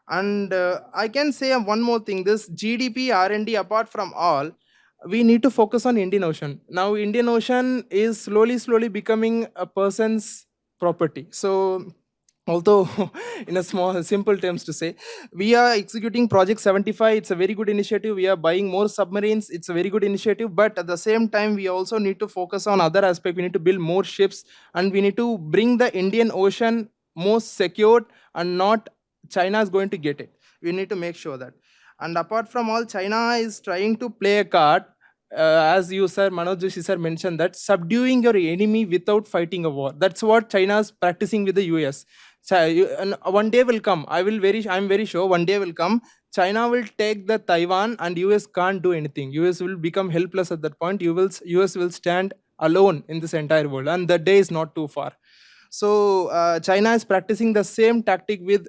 And I can say one more thing, this GDP, R&D, apart from all, we need to focus on Indian Ocean. Now Indian Ocean is slowly becoming a person's property. So although in a simple terms to say, we are executing project 75, it's a very good initiative. We are buying more submarines, it's a very good initiative. But at the same time, we also need to focus on other aspects. We need to build more ships, and we need to bring the Indian Ocean more secured, and not China is going to get it. We need to make sure that. And apart from all, China is trying to play a card, as you sir, Manoj Joshi sir mentioned, that subduing your enemy without fighting a war. That's what China is practicing with the US. And one day will come, I'm very sure one day will come, China will take the Taiwan and US can't do anything. US will become helpless at that point. US will stand alone in this entire world, and the day is not too far. So China is practicing the same tactic with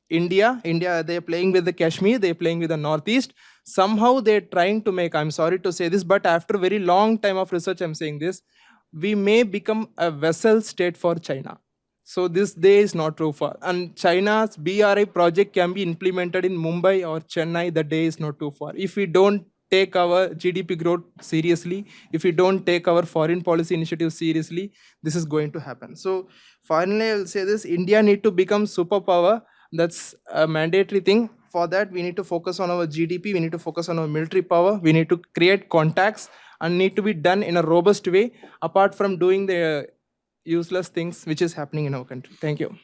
India, they're playing with the Kashmir, they're playing with the Northeast. Somehow they're trying to make, I'm sorry to say this, but after a very long time of research, I'm saying this, we may become a vessel state for China. So this day is not too far. And China's BRI project can be implemented in Mumbai or Chennai, the day is not too far. If we don't take our GDP growth seriously, if we don't take our foreign policy initiatives seriously, this is going to happen. So finally, I'll say this, India need to become superpower. That's a mandatory thing. For that, we need to focus on our GDP, we need to focus on our military power, we need to create contacts, and need to be done in a robust way, apart from doing the useless things which is happening in our country. Thank you.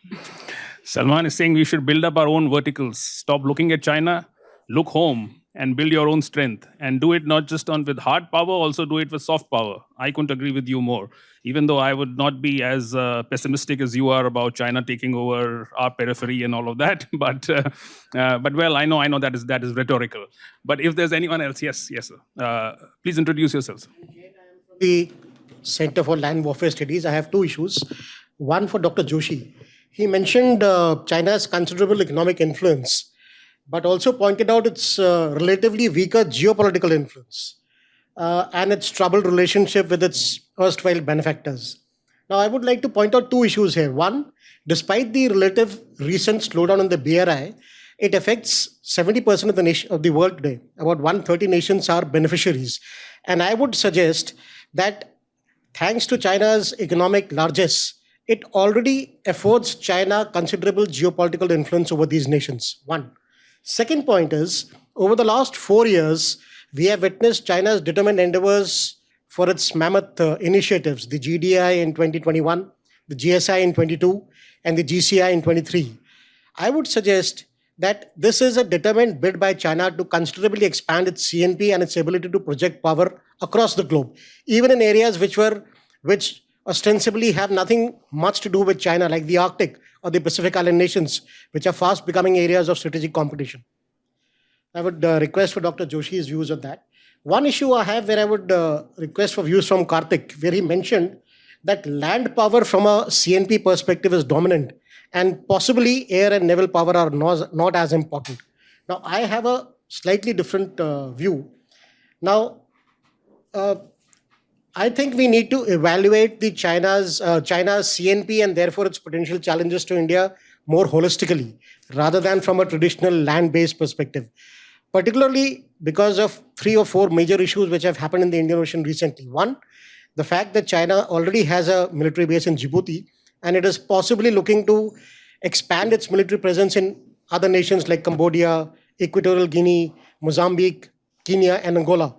Salman is saying we should build up our own verticals. Stop looking at China, look home and build your own strength, and do it not just with hard power, also do it with soft power. I couldn't agree with you more, even though I would not be as pessimistic as you are about China taking over our periphery and all of that. But well, I know that is rhetorical. But if there's anyone else, yes, sir. Please introduce yourselves. The Center for Land Warfare Studies. I have two issues. One for Dr. Joshi. He mentioned China's considerable economic influence, but also pointed out its relatively weaker geopolitical influence and its troubled relationship with its erstwhile benefactors. Now, I would like to point out two issues here. One, despite the relative recent slowdown in the BRI, it affects 70% of the world today. About 130 nations are beneficiaries. And I would suggest that thanks to China's economic largesse, it already affords China considerable geopolitical influence over these nations. One. Second point is, over the last 4 years, we have witnessed China's determined endeavors for its mammoth initiatives, the GDI in 2021, the GSI in 22, and the GCI in 23. I would suggest that this is a determined bid by China to considerably expand its CNP and its ability to project power across the globe, even in areas which ostensibly have nothing much to do with China, like the Arctic or the Pacific Island nations, which are fast becoming areas of strategic competition. I would request for Dr. Joshi's views on that. One issue I have where I would request for views from Karthik, where he mentioned that land power from a CNP perspective is dominant and possibly air and naval power are not as important. Now, I have a slightly different view. Now, I think we need to evaluate the China's CNP and therefore its potential challenges to India more holistically, rather than from a traditional land-based perspective. Particularly because of 3 or 4 major issues which have happened in the Indian Ocean recently. One, the fact that China already has a military base in Djibouti, and it is possibly looking to expand its military presence in other nations like Cambodia, Equatorial Guinea, Mozambique, Kenya, and Angola.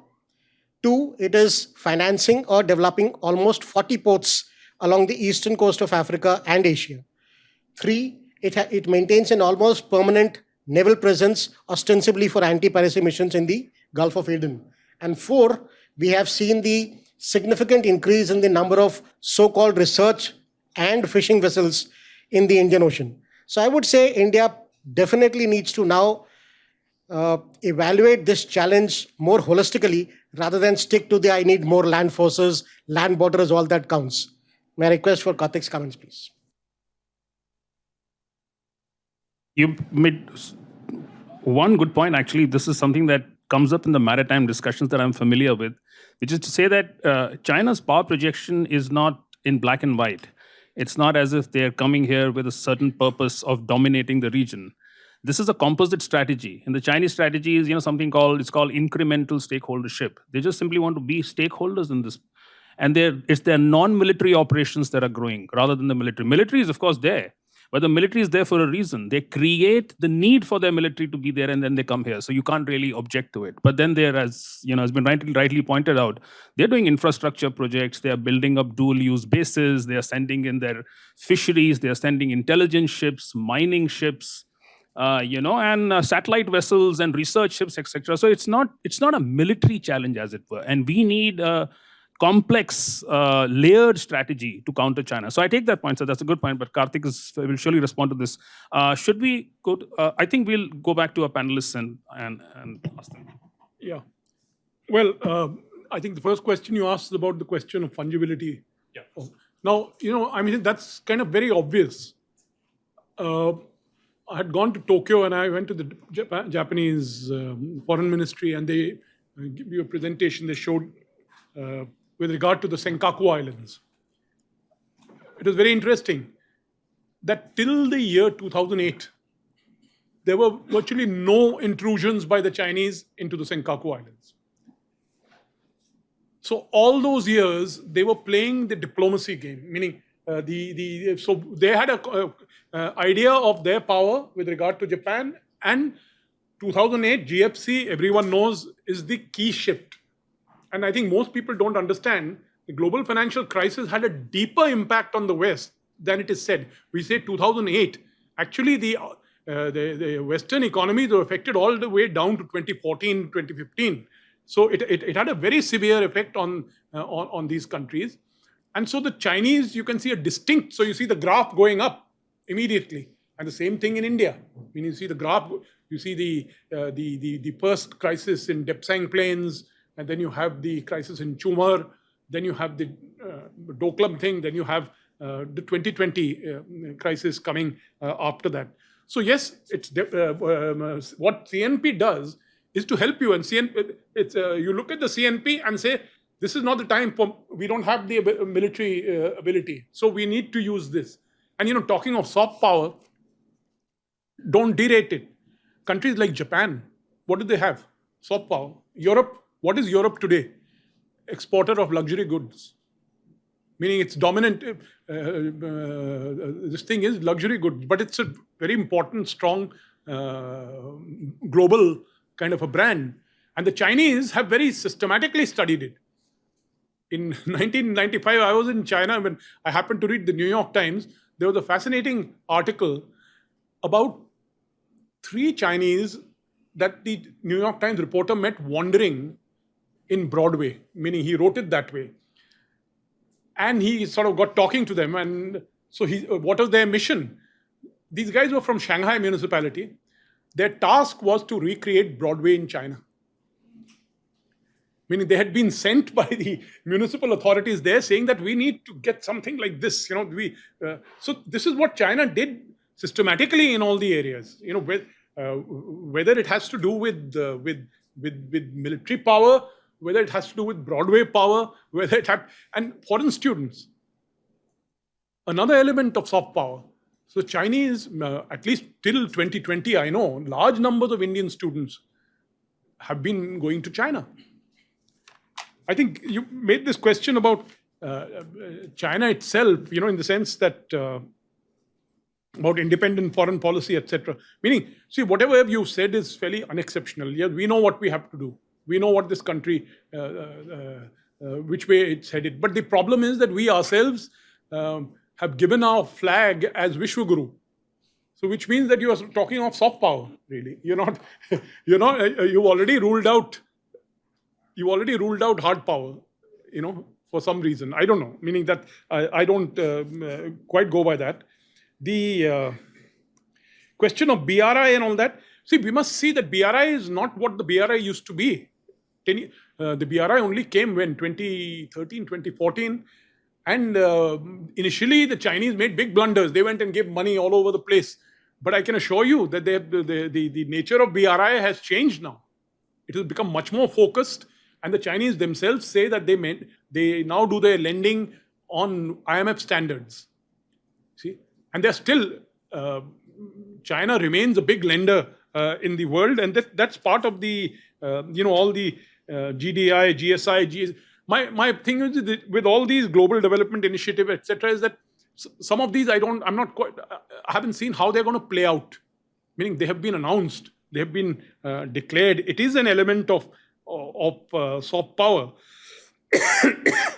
2, it is financing or developing almost 40 ports along the eastern coast of Africa and Asia. 3, it maintains an almost permanent naval presence, ostensibly for anti-piracy missions in the Gulf of Aden. And 4, we have seen the significant increase in the number of so-called research and fishing vessels in the Indian Ocean. So I would say India definitely needs to now evaluate this challenge more holistically rather than stick to the I need more land forces, land borders, all that counts. May I request for Karthik's comments, please? You made one good point. Actually, this is something that comes up in the maritime discussions that I'm familiar with, which is to say that China's power projection is not in black and white. It's not as if they're coming here with a certain purpose of dominating the region. This is a composite strategy. And the Chinese strategy is, something called incremental stakeholdership. They just simply want to be stakeholders in this. And it's their non-military operations that are growing rather than the military. Military is, of course, there. But the military is there for a reason. They create the need for their military to be there, and then they come here. So you can't really object to it. But then there, as has been rightly pointed out, they're doing infrastructure projects. They are building up dual-use bases. They are sending in their fisheries. They are sending intelligence ships, mining ships, and satellite vessels and research ships, etc. So it's not a military challenge, as it were. And we need complex, layered strategy to counter China. So I take that point, so that's a good point, but Karthik will surely respond to this. Should we go to, I think we'll go back to our panelists and ask them. Yeah. Well, I think the first question you asked is about the question of fungibility. Yeah. Now, that's kind of very obvious. I had gone to Tokyo and I went to the Japanese foreign ministry, and they give you a presentation. They showed with regard to the Senkaku Islands. It was very interesting that till the year 2008, there were virtually no intrusions by the Chinese into the Senkaku Islands. So all those years, they were playing the diplomacy game, meaning so they had a idea of their power with regard to Japan, and 2008 GFC, everyone knows, is the key shift. And I think most people don't understand the global financial crisis had a deeper impact on the West than it is said. We say 2008. Actually, the Western economies were affected all the way down to 2014, 2015. So it had a very severe effect on these countries. And so the Chinese, you can see a distinct, so you see the graph going up immediately. And the same thing in India. When you see the graph, you see the first crisis in Depsang Plains, and then you have the crisis in Chumar, then you have the Doklam thing, then you have the 2020 crisis coming after that. So yes, it's what CNP does is to help you. And you look at the CNP and say, this is not the time we don't have the military ability. So we need to use this. And talking of soft power, don't derate it. Countries like Japan, what do they have? Soft power. Europe, what is Europe today? Exporter of luxury goods. Meaning it's dominant, this thing is luxury goods, but it's a very important, strong, global kind of a brand. And the Chinese have very systematically studied it. In 1995, I was in China when I happened to read the New York Times. There was a fascinating article about 3 Chinese that the New York Times reporter met wandering in Broadway, meaning he wrote it that way. And he sort of got talking to them. And so what was their mission? These guys were from Shanghai municipality. Their task was to recreate Broadway in China. Meaning they had been sent by the municipal authorities there saying that we need to get something like this. So this is what China did systematically in all the areas. Whether it has to do with military power, whether it has to do with Broadway power, whether it had, and foreign students. Another element of soft power. So Chinese, at least till 2020, I know, large numbers of Indian students have been going to China. I think you made this question about China itself, in the sense that about independent foreign policy, etc. Meaning, see, whatever you said is fairly unexceptional. Yeah, we know what we have to do. We know what this country, which way it's headed. But the problem is that we ourselves have given our flag as Vishwaguru. So, which means that you are talking of soft power, really. You're not, you've already ruled out hard power, for some reason. I don't know, meaning that I don't quite go by that. The question of BRI and all that, see, we must see that BRI is not what the BRI used to be. The BRI only came when, 2013, 2014. And initially, the Chinese made big blunders. They went and gave money all over the place. But I can assure you that the nature of BRI has changed now. It has become much more focused. And the Chinese themselves say that they now do their lending on IMF standards. See? And they're still, China remains a big lender in the world. And that's part of the, all the GDI, GSI, GS. My thing is with all these global development initiatives, etc., is that some of these I haven't seen how they're going to play out. Meaning they have been announced, they have been declared. It is an element of soft power.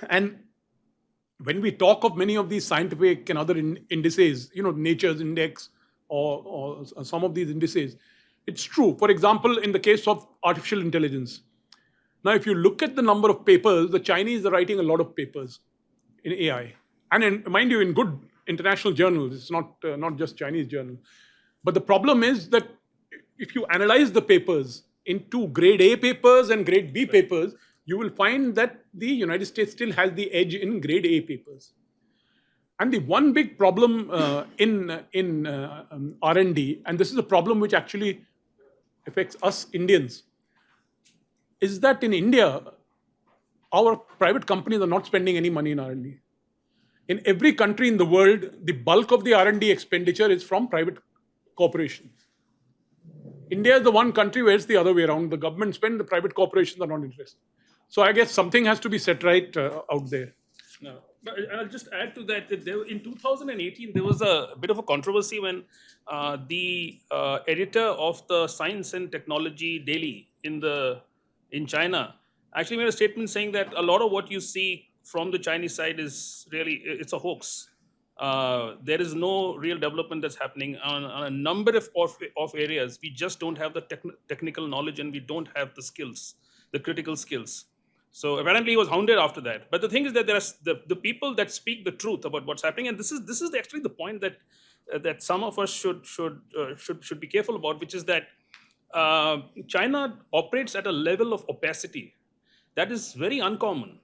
And when we talk of many of these scientific and other indices, Nature's Index or some of these indices, it's true. For example, in the case of artificial intelligence. Now, if you look at the number of papers, the Chinese are writing a lot of papers in AI. And mind you, in good international journals, it's not just Chinese journals. But the problem is that if you analyze the papers into grade A papers and grade B papers, you will find that the United States still has the edge in grade A papers. And the one big problem in R&D, and this is a problem which actually affects us Indians, is that in India, our private companies are not spending any money in R&D. In every country in the world, the bulk of the R&D expenditure is from private corporations. India is the one country where it's the other way around. The government spends, the private corporations are not interested. So I guess something has to be set right out there. No, but I'll just add to that in 2018, there was a bit of a controversy when the editor of the Science and Technology Daily in China actually made a statement saying that a lot of what you see from the Chinese side is really, it's a hoax. There is no real development that's happening on a number of areas. We just don't have the technical knowledge and we don't have the skills, the critical skills. So apparently he was hounded after that. But the thing is that there are the people that speak the truth about what's happening, and this is actually the point that some of us should be careful about, which is that China operates at a level of opacity that is very uncommon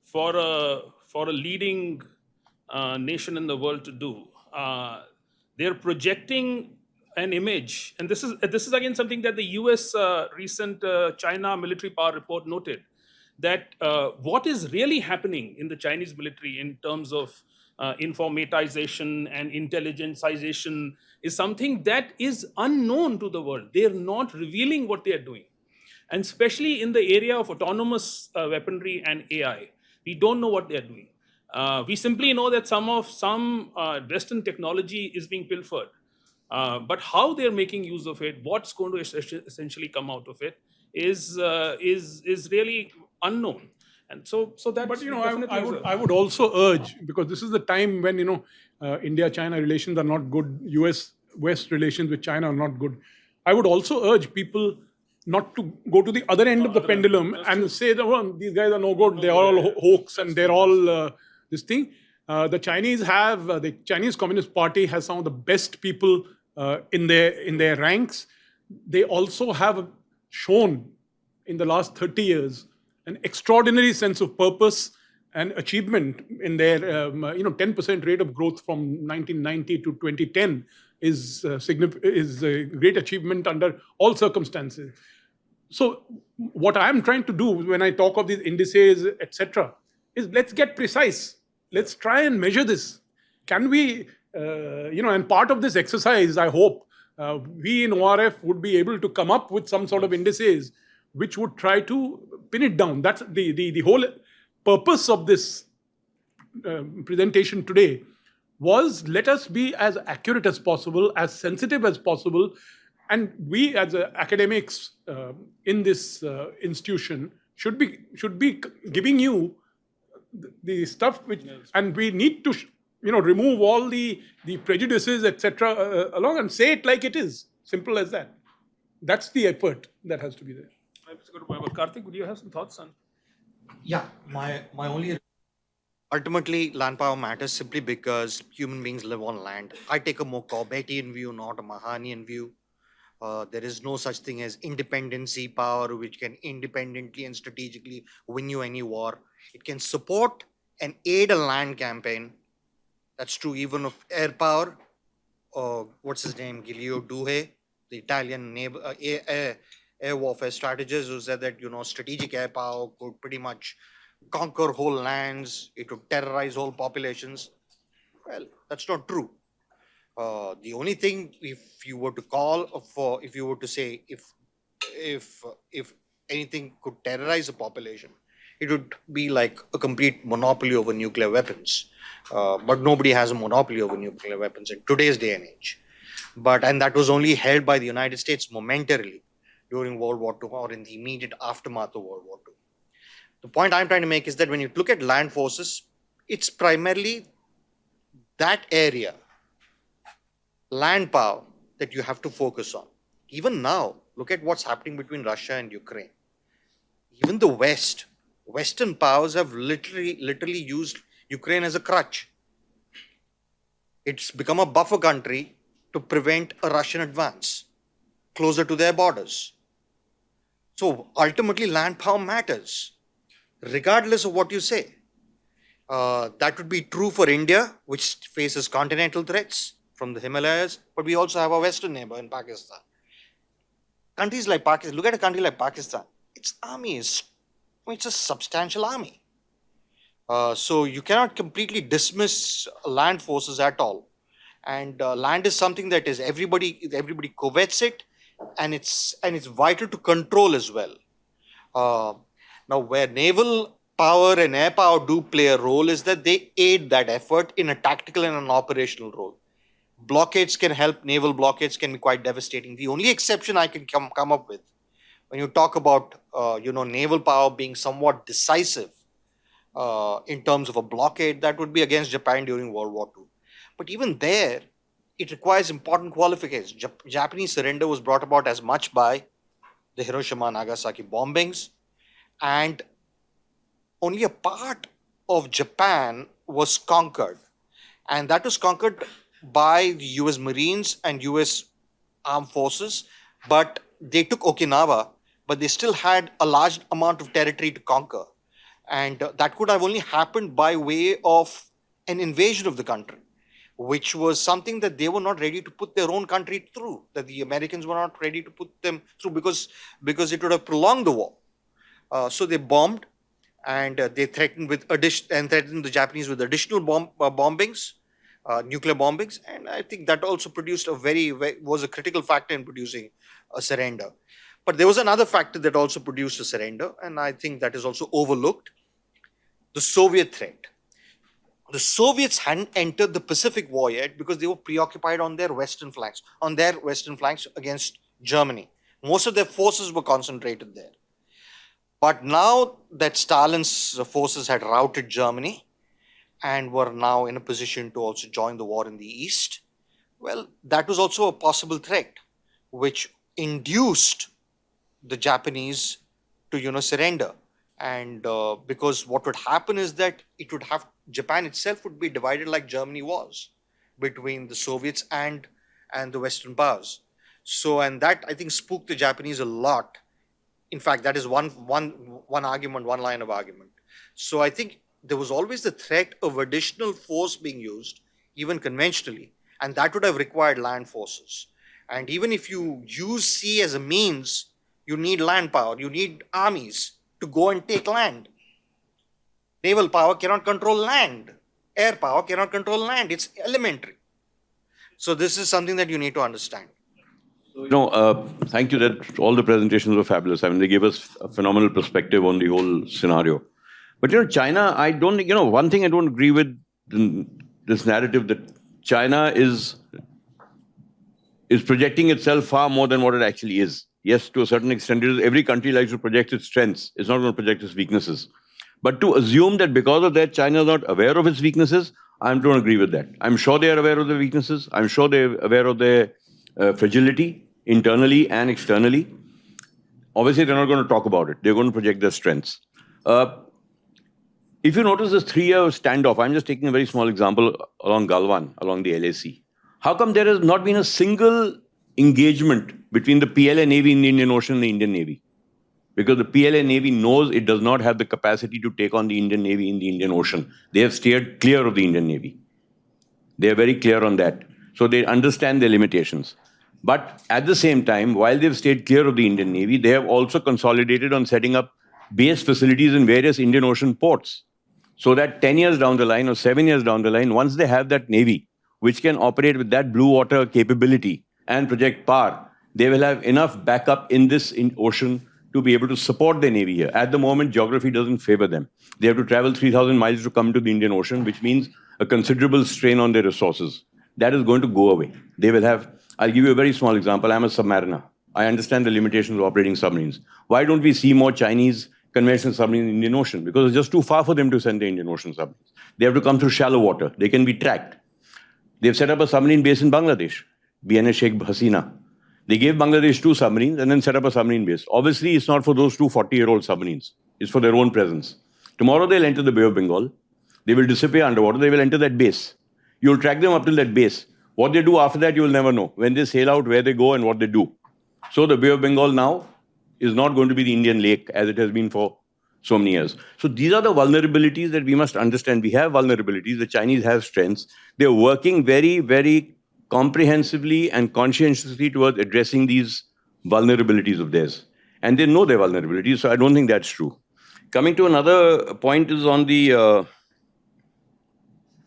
for a leading nation in the world to do. They're projecting an image, and this is again something that the US recent China military power report noted, that what is really happening in the Chinese military in terms of informatization and intelligencization is something that is unknown to the world. They're not revealing what they are doing. And especially in the area of autonomous weaponry and AI, we don't know what they're doing. We simply know that some Western technology is being pilfered. But how they're making use of it, what's going to essentially come out of it is really unknown. And so that. But I would also urge, because this is the time when India-China relations are not good, US-West relations with China are not good. I would also urge people not to go to the other end of the pendulum and say that, well, these guys are no good, they're all hoax and they're all this thing. The Chinese Communist Party has some of the best people in their ranks. They also have shown in the last 30 years an extraordinary sense of purpose and achievement in their 10% rate of growth from 1990 to 2010 is a great achievement under all circumstances. So what I'm trying to do when I talk of these indices, etc., is let's get precise. Let's try and measure this. Can we, and part of this exercise, I hope, we in ORF would be able to come up with some sort of indices which would try to pin it down. That's the whole purpose of this presentation today was let us be as accurate as possible, as sensitive as possible, and we as academics in this institution should be giving you the stuff which, and we need to remove all the prejudices, etc., along and say it like it is. Simple as that. That's the effort that has to be there. Karthik, would you have some thoughts on? Yeah, my only ultimately land power matters simply because human beings live on land. I take a more Courbetian view, not a Mahanian view. There is no such thing as independent sea power which can independently and strategically win you any war. It can support and aid a land campaign. That's true even of air power. What's his name? Giulio Douhet, the Italian air warfare strategist, who said that strategic air power could pretty much conquer whole lands. It would terrorize whole populations. Well, that's not true. The only thing, if you were to say if anything could terrorize a population, it would be like a complete monopoly over nuclear weapons. But nobody has a monopoly over nuclear weapons in today's day and age. And that was only held by the United States momentarily during World War II or in the immediate aftermath of World War II. The point I'm trying to make is that when you look at land forces, it's primarily that area, land power, that you have to focus on. Even now, look at what's happening between Russia and Ukraine. Even the Western powers have literally used Ukraine as a crutch. It's become a buffer country to prevent a Russian advance closer to their borders. So ultimately, land power matters, regardless of what you say. That would be true for India, which faces continental threats from the Himalayas, but we also have a Western neighbor in Pakistan. Countries like Pakistan, look at a country like Pakistan. Its army it's a substantial army. So you cannot completely dismiss land forces at all. And land is something that is everybody covets it, and it's vital to control as well. Now, where naval power and air power do play a role is that they aid that effort in a tactical and an operational role. Blockades can help. Naval blockades can be quite devastating. The only exception I can come up with when you talk about naval power being somewhat decisive in terms of a blockade, that would be against Japan during World War II. But even there, it requires important qualifications. Japanese surrender was brought about as much by the Hiroshima and Nagasaki bombings, and only a part of Japan was conquered. And that was conquered by the US Marines and US Armed Forces, but they took Okinawa, but they still had a large amount of territory to conquer. And that could have only happened by way of an invasion of the country, which was something that they were not ready to put their own country through, that the Americans were not ready to put them through because it would have prolonged the war. So they bombed, and they threatened the Japanese with additional bombings, nuclear bombings, and I think that also produced was a critical factor in producing a surrender. But there was another factor that also produced a surrender, and I think that is also overlooked: the Soviet threat. The Soviets hadn't entered the Pacific War yet because they were preoccupied on their western flanks against Germany. Most of their forces were concentrated there. But now that Stalin's forces had routed Germany and were now in a position to also join the war in the East, well, that was also a possible threat, which induced the Japanese to, surrender. And because what would happen is that Japan itself would be divided like Germany was between the Soviets and the Western powers. So, and that I think spooked the Japanese a lot. In fact, that is one argument, one line of argument. So I think there was always the threat of additional force being used, even conventionally, And that would have required land forces. And even if you use sea as a means, you need land power, you need armies to go and take land. Naval power cannot control land. Air power cannot control land. It's elementary. So this is something that you need to understand. Thank you that all the presentations were fabulous. I mean, they gave us a phenomenal perspective on the whole scenario. But, China, I don't, one thing I don't agree with this narrative that China is projecting itself far more than what it actually is. Yes, to a certain extent, every country likes to project its strengths. It's not going to project its weaknesses. But to assume that because of that, China is not aware of its weaknesses, I don't agree with that. I'm sure they are aware of their weaknesses. I'm sure they're aware of their fragility internally and externally. Obviously, they're not going to talk about it. They're going to project their strengths. If you notice this 3-year standoff, I'm just taking a very small example along Galwan, along the LAC. How come there has not been a single engagement between the PLA Navy in the Indian Ocean and the Indian Navy? Because the PLA Navy knows it does not have the capacity to take on the Indian Navy in the Indian Ocean. They have steered clear of the Indian Navy. They are very clear on that. So they understand their limitations. But at the same time, while they've stayed clear of the Indian Navy, they have also consolidated on setting up base facilities in various Indian Ocean ports. So that 10 years down the line or 7 years down the line, once they have that Navy, which can operate with that blue water capability and project power, they will have enough backup in this ocean to be able to support their Navy here. At the moment, geography doesn't favor them. They have to travel 3,000 miles to come to the Indian Ocean, which means a considerable strain on their resources. That is going to go away. They will have, I'll give you a very small example. I'm a submariner. I understand the limitations of operating submarines. Why don't we see more Chinese conventional submarines in the Indian Ocean? Because it's just too far for them to send the Indian Ocean submarines. They have to come through shallow water. They can be tracked. They've set up a submarine base in Bangladesh, BNS Sheikh Hasina. They gave Bangladesh 2 submarines and then set up a submarine base. Obviously, it's not for those 2 40-year-old submarines. It's for their own presence. Tomorrow, they'll enter the Bay of Bengal. They will disappear underwater. They will enter that base. You'll track them up till that base. What they do after that, you will never know. When they sail out, where they go and what they do. So the Bay of Bengal now is not going to be the Indian lake as it has been for so many years. So these are the vulnerabilities that we must understand. We have vulnerabilities. The Chinese have strengths. They're working very, very comprehensively and conscientiously towards addressing these vulnerabilities of theirs. And they know their vulnerabilities, so I don't think that's true. Coming to another point is on the...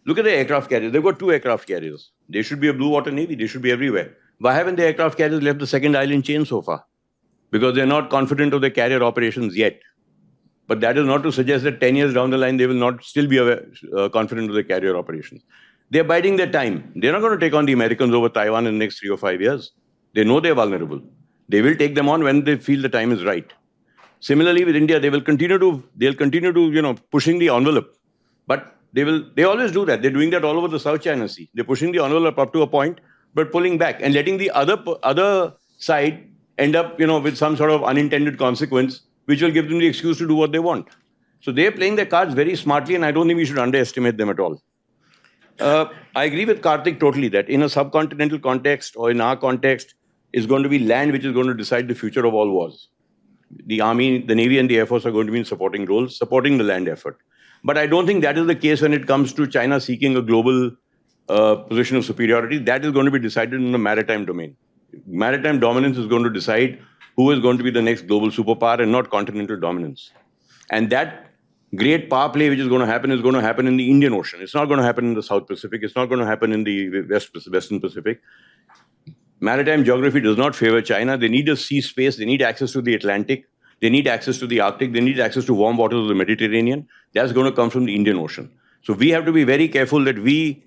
look at the aircraft carriers. They've got 2 aircraft carriers. They should be a blue water navy. They should be everywhere. Why haven't the aircraft carriers left the second island chain so far? Because they're not confident of their carrier operations yet. But that is not to suggest that 10 years down the line, they will not still be confident of their carrier operations. They're biding their time. They're not going to take on the Americans over Taiwan in the next 3 or 5 years. They know they're vulnerable. They will take them on when they feel the time is right. Similarly, with India, they'll continue to, pushing the envelope. But they always do that. They're doing that all over the South China Sea. They're pushing the envelope up to a point, but pulling back and letting the other side end up, with some sort of unintended consequence, which will give them the excuse to do what they want. So they're playing their cards very smartly, and I don't think we should underestimate them at all. I agree with Karthik totally that in a subcontinental context or in our context, it's going to be land which is going to decide the future of all wars. The Army, the Navy and the Air Force are going to be in supporting roles, supporting the land effort. But I don't think that is the case when it comes to China seeking a global position of superiority. That is going to be decided in the maritime domain. Maritime dominance is going to decide who is going to be the next global superpower and not continental dominance. And that great power play which is going to happen in the Indian Ocean. It's not going to happen in the South Pacific. It's not going to happen in the Western Pacific. Maritime geography does not favor China. They need a sea space. They need access to the Atlantic. They need access to the Arctic. They need access to warm waters of the Mediterranean. That's going to come from the Indian Ocean. So we have to be very careful that we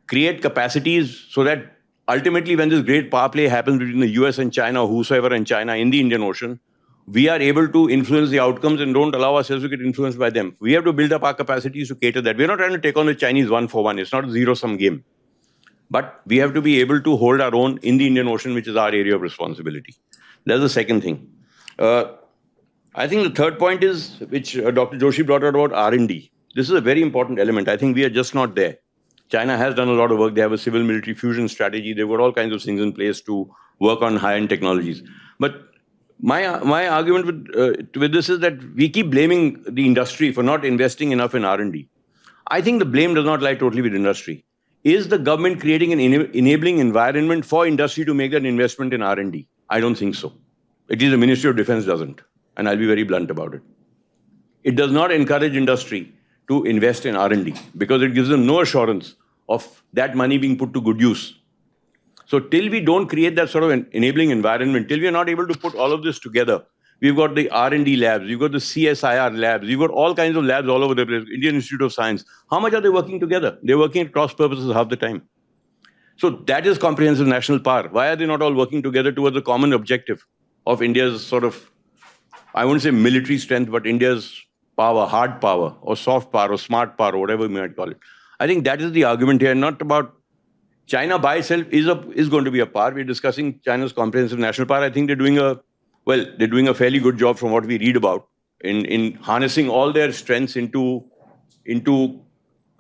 create capacities so that ultimately when this great power play happens between the US and China, or whosoever and China in the Indian Ocean, we are able to influence the outcomes and don't allow ourselves to get influenced by them. We have to build up our capacities to cater that. We're not trying to take on the Chinese 1-for-1. It's not a zero-sum game. But we have to be able to hold our own in the Indian Ocean, which is our area of responsibility. That's the second thing. I think the third point is, which Dr. Joshi brought out about R&D. This is a very important element. I think we are just not there. China has done a lot of work. They have a civil-military fusion strategy. They've got all kinds of things in place to work on high-end technologies. But my argument with this is that we keep blaming the industry for not investing enough in R&D. I think the blame does not lie totally with industry. is the government creating an enabling environment for industry to make that investment in R&D? I don't think so. At least the Ministry of Defense doesn't. And I'll be very blunt about it. It does not encourage industry to invest in R&D because it gives them no assurance of that money being put to good use. So till we don't create that sort of an enabling environment, till we are not able to put all of this together, we've got the R&D labs, we've got the CSIR labs, we've got all kinds of labs all over the place, Indian Institute of Science. How much are they working together? They're working at cross purposes half the time. So that is comprehensive national power. Why are they not all working together towards a common objective of India's sort of, I wouldn't say military strength, but India's power, hard power, or soft power, or smart power, or whatever you might call it. I think that is the argument here, not about China by itself is going to be a power. We're discussing China's comprehensive national power. I think they're doing a fairly good job from what we read about in harnessing all their strengths into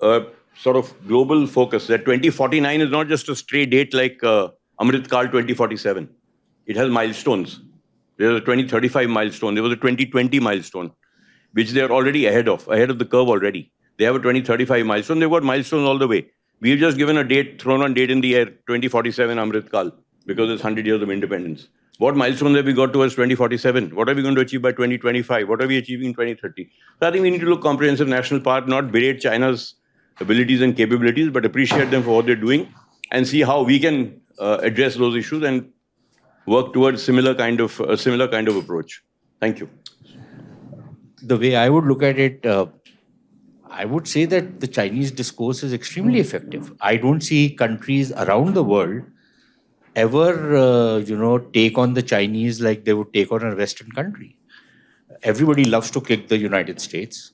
a sort of global focus. That 2049 is not just a stray date like Amrit Kal 2047. It has milestones. There's a 2035 milestone. There was a 2020 milestone, which they're already ahead of the curve already. They have a 2035 milestone. They've got milestones all the way. We've just given a date, thrown on date in the air, 2047 Amrit Kal, because it's 100 years of independence. What milestones have we got towards 2047? What are we going to achieve by 2025? What are we achieving in 2030? So I think we need to look comprehensive national power, not berate China's abilities and capabilities, but appreciate them for what they're doing and see how we can address those issues and work towards a similar kind of approach. Thank you. The way I would look at it, I would say that the Chinese discourse is extremely effective. I don't see countries around the world ever, take on the Chinese like they would take on a Western country. Everybody loves to kick the United States.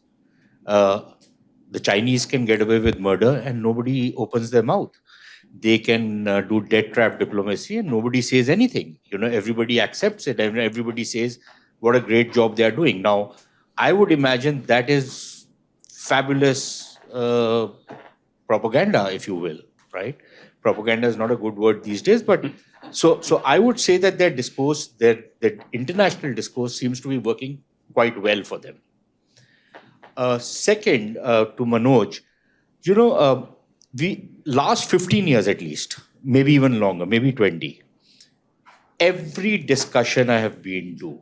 The Chinese can get away with murder and nobody opens their mouth. They can do debt trap diplomacy and nobody says anything. Everybody accepts it and everybody says what a great job they are doing. Now, I would imagine that is fabulous propaganda, if you will, right? Propaganda is not a good word these days, but so I would say that their discourse, that international discourse seems to be working quite well for them. Second, to Manoj, we last 15 years at least, maybe even longer, maybe 20, every discussion I have been to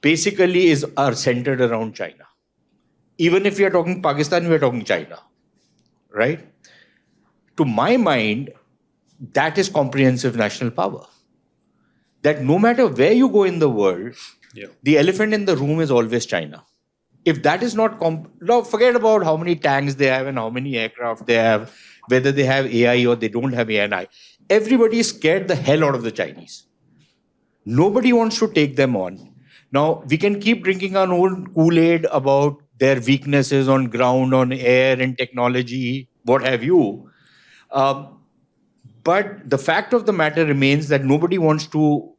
basically are centered around China. Even if we are talking Pakistan, we are talking China, right? To my mind, that is comprehensive national power. That no matter where you go in the world, the elephant in the room is always China. If that is not, forget about how many tanks they have and how many aircraft they have, whether they have AI or they don't have AI. Everybody is scared the hell out of the Chinese. Nobody wants to take them on. Now, we can keep drinking our own Kool-Aid about their weaknesses on ground, on air and technology, what have you. But the fact of the matter remains that nobody wants to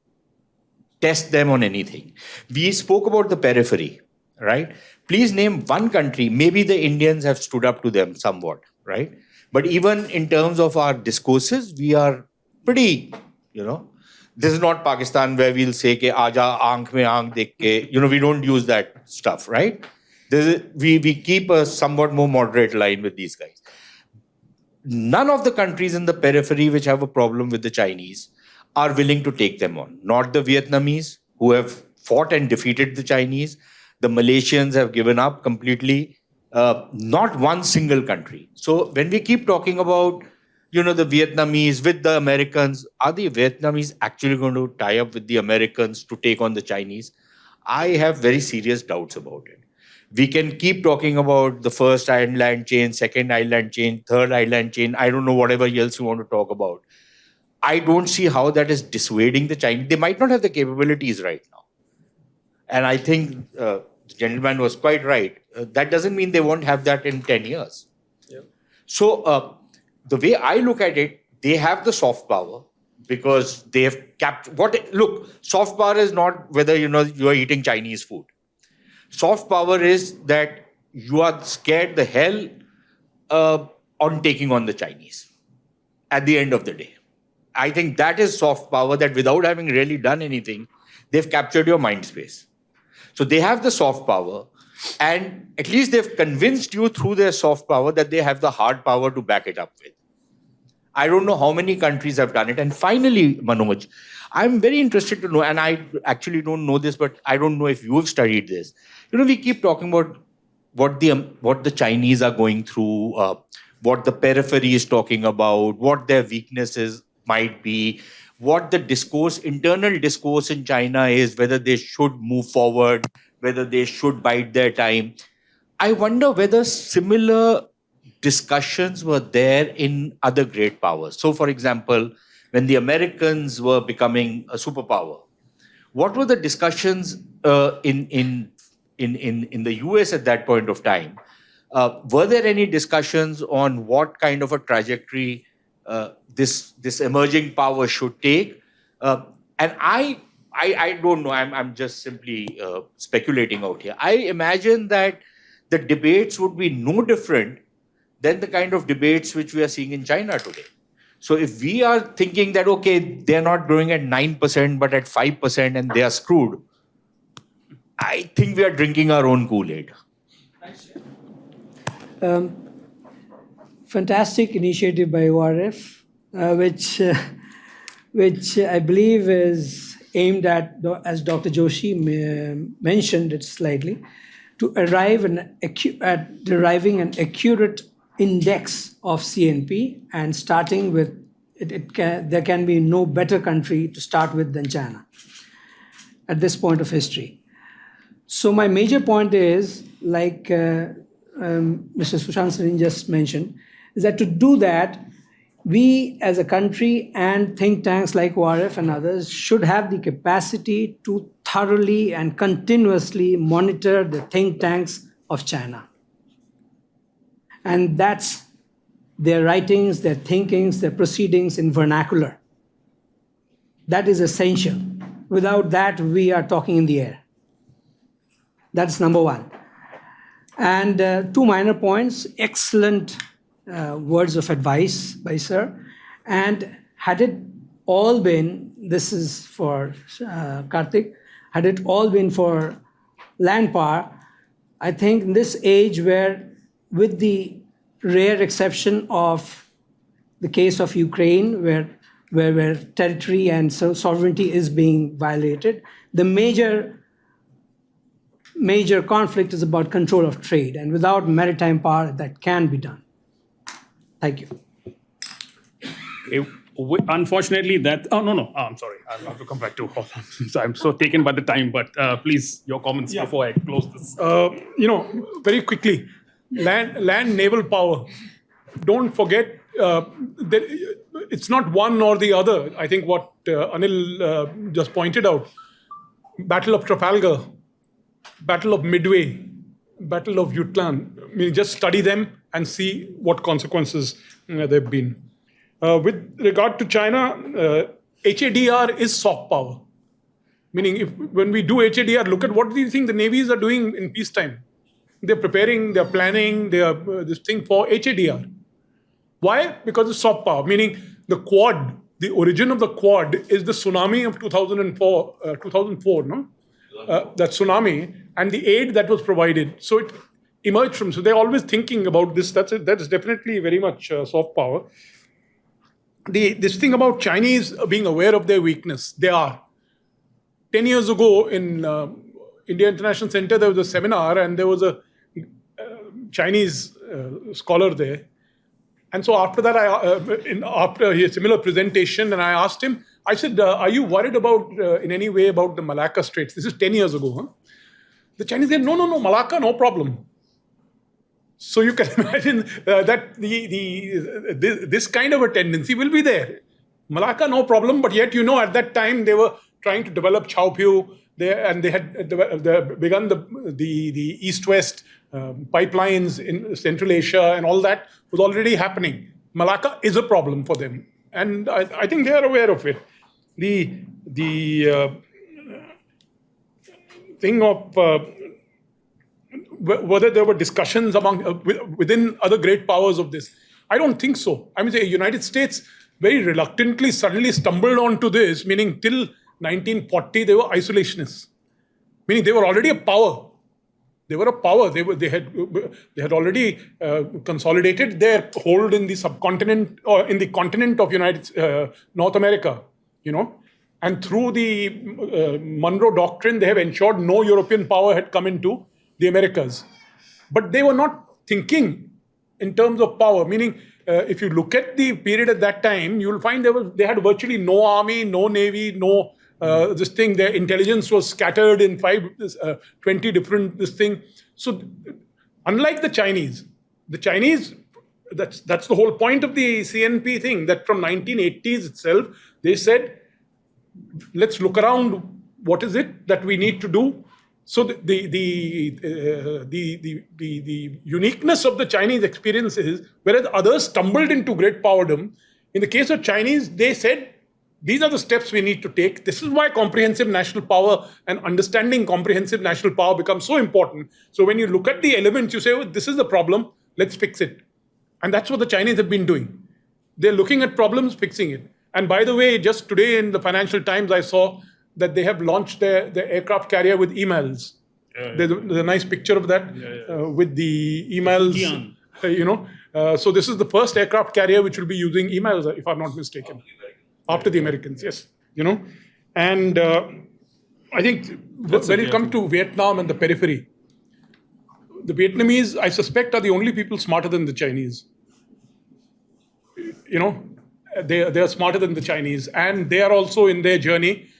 test them on anything. We spoke about the periphery, right? Please name one country. Maybe the Indians have stood up to them somewhat, right? But even in terms of our discourses, we are pretty, this is not Pakistan where we'll say, ke aaja aankh mein aankh dekh ke, we don't use that stuff, right? We keep a somewhat more moderate line with these guys. None of the countries in the periphery which have a problem with the Chinese are willing to take them on. Not the Vietnamese, who have fought and defeated the Chinese. The Malaysians have given up completely. Not one single country. So when we keep talking about, the Vietnamese with the Americans, are the Vietnamese actually going to tie up with the Americans to take on the Chinese? I have very serious doubts about it. We can keep talking about the first island chain, second island chain, third island chain. I don't know, whatever else you want to talk about. I don't see how that is dissuading the Chinese. They might not have the capabilities right now. And I think the gentleman was quite right. That doesn't mean they won't have that in 10 years. Yeah. So the way I look at it, they have the soft power because they have look, soft power is not whether, you are eating Chinese food. Soft power is that you are scared the hell on taking on the Chinese at the end of the day. I think that is soft power, that without having really done anything, they've captured your mind space. So they have the soft power. And at least they've convinced you through their soft power that they have the hard power to back it up with. I don't know how many countries have done it. And finally, Manoj, I'm very interested to know, and I actually don't know this, but I don't know if you've studied this. We keep talking about what the Chinese are going through, what the periphery is talking about, what their weaknesses might be, what the internal discourse in China is, whether they should move forward, whether they should bide their time. I wonder whether similar discussions were there in other great powers. So, for example, when the Americans were becoming a superpower, what were the discussions in the US at that point of time? Were there any discussions on what kind of a trajectory this emerging power should take? And I don't know. I'm just simply speculating out here. I imagine that the debates would be no different than the kind of debates which we are seeing in China today. So if we are thinking that, okay, they're not growing at 9%, but at 5% and they are screwed, I think we are drinking our own Kool-Aid. Fantastic initiative by ORF, which I believe is aimed at, as Dr. Joshi mentioned it slightly, to arrive at deriving an accurate index of CNP, and starting with there can be no better country to start with than China at this point of history. So my major point is, like Mr. Sushant Sarin just mentioned, is that to do that, we as a country and think tanks like ORF and others should have the capacity to thoroughly and continuously monitor the think tanks of China. And that's their writings, their thinkings, their proceedings in vernacular. That is essential. Without that, we are talking in the air. That's number one. And two minor points, excellent words of advice by sir. And had it all been, this is for Karthik, had it all been for land power, I think in this age where, with the rare exception of the case of Ukraine, where territory and sovereignty is being violated, the major conflict is about control of trade, and without maritime power, that can be done. Thank you. Unfortunately, I'm sorry. I'll have to come back to. So I'm so taken by the time, but please, your comments before I close this. Very quickly, land naval power. Don't forget that it's not one or the other. I think what Anil just pointed out: Battle of Trafalgar, Battle of Midway, Battle of Jutland. I mean, just study them and see what consequences they've been. With regard to China, HADR is soft power. Meaning, when we do HADR, look at what do you think the navies are doing in peacetime? They're preparing, they're planning, this thing for HADR. Why? Because it's soft power. Meaning, the Quad, the origin of the Quad is the tsunami of 2004, no? That tsunami and the aid that was provided. So it emerged from. So they're always thinking about this. That's definitely very much soft power. This thing about Chinese being aware of their weakness, they are. 10 years ago in India International Center, there was a seminar and there was a Chinese scholar there. And so after that, after a similar presentation, and I asked him, I said, are you worried about, in any way, about the Malacca Straits? This is 10 years ago. Huh? The Chinese said, no, Malacca, no problem. So you can imagine that this kind of a tendency will be there. Malacca, no problem, but yet, at that time, they were trying to develop Chaopiu, and they had begun the east-west pipelines in Central Asia, and all that was already happening. Malacca is a problem for them, and I think they are aware of it. The thing of whether there were discussions within other great powers of this, I don't think so. I mean, the United States very reluctantly suddenly stumbled onto this, meaning till 1940 they were isolationists, meaning they were already a power. They were a power. They had already consolidated their hold in the subcontinent or in the continent of North America, and through the Monroe Doctrine, they have ensured no European power had come into the Americas. But they were not thinking in terms of power, meaning if you look at the period at that time, you will find they had virtually no army, no navy, no their intelligence was scattered in 20 different So unlike the Chinese, that's the whole point of the CNP thing, that from 1980s itself, they said, let's look around, what is it that we need to do? So the uniqueness of the Chinese experience is, whereas others stumbled into great powerdom, in the case of Chinese, they said, these are the steps we need to take. This is why comprehensive national power and understanding comprehensive national power becomes so important. So when you look at the elements, you say, oh, this is the problem, let's fix it. And that's what the Chinese have been doing. They're looking at problems, fixing it. And by the way, just today in the Financial Times, I saw that they have launched their aircraft carrier with emails. There's a nice picture of that with the emails. So this is the first aircraft carrier which will be using emails, if I'm not mistaken. After the Americans, yes. And I think when it comes to Vietnam and the periphery, the Vietnamese, I suspect, are the only people smarter than the Chinese. They are smarter than the Chinese, and they are also in their journey.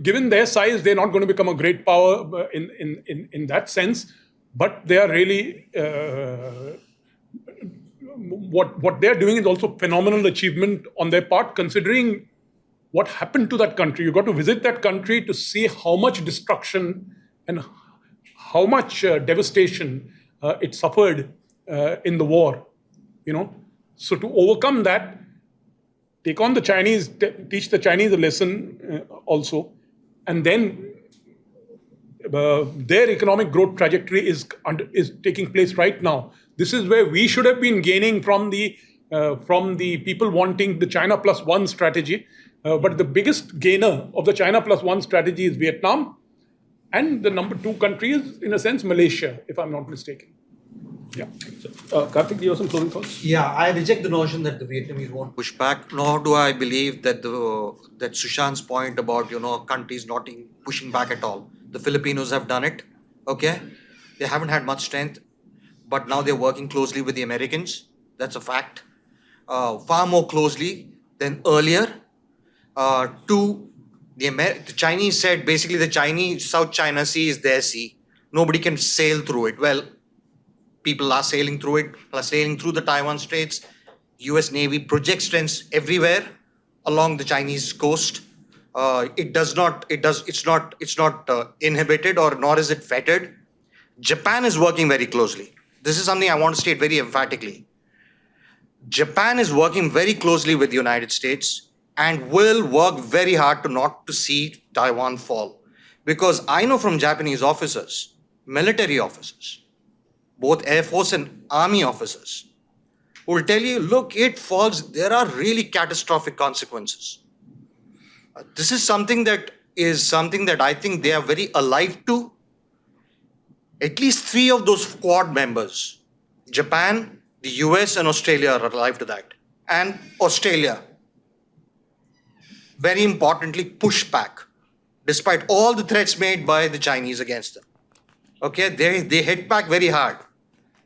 Given their size, they're not going to become a great power in that sense, but they are really what they're doing is also phenomenal achievement on their part, considering what happened to that country. You got to visit that country to see how much destruction and how much devastation it suffered in the war. So to overcome that, take on the Chinese, teach the Chinese a lesson also, and then their economic growth trajectory is taking place right now. This is where we should have been gaining from the people wanting the China plus one strategy. But the biggest gainer of the China plus one strategy is Vietnam, and the number 2 country is, in a sense, Malaysia, if I'm not mistaken. Yeah. Karthik, do you have some closing thoughts? Yeah, I reject the notion that the Vietnamese won't push back, nor do I believe that that Sushant's point about countries not pushing back at all. The Filipinos have done it. Okay, they haven't had much strength, but now they're working closely with the Americans. That's a fact. Far more closely than earlier. The Chinese said basically the South China Sea is their sea. Nobody can sail through it. Well, people are sailing through it, are sailing through the Taiwan Straits. US Navy projects strengths everywhere along the Chinese coast. It's not inhibited, or nor is it fettered. Japan is working very closely. This is something I want to state very emphatically. Japan is working very closely with the United States and will work very hard not to see Taiwan fall. Because I know from Japanese officers, military officers, both Air Force and Army officers, who will tell you, look, it falls, there are really catastrophic consequences. This is something that I think they are very alive to. At least 3 of those Quad members, Japan, the US and Australia, are alive to that. And Australia, very importantly, push back, despite all the threats made by the Chinese against them. Okay, they hit back very hard.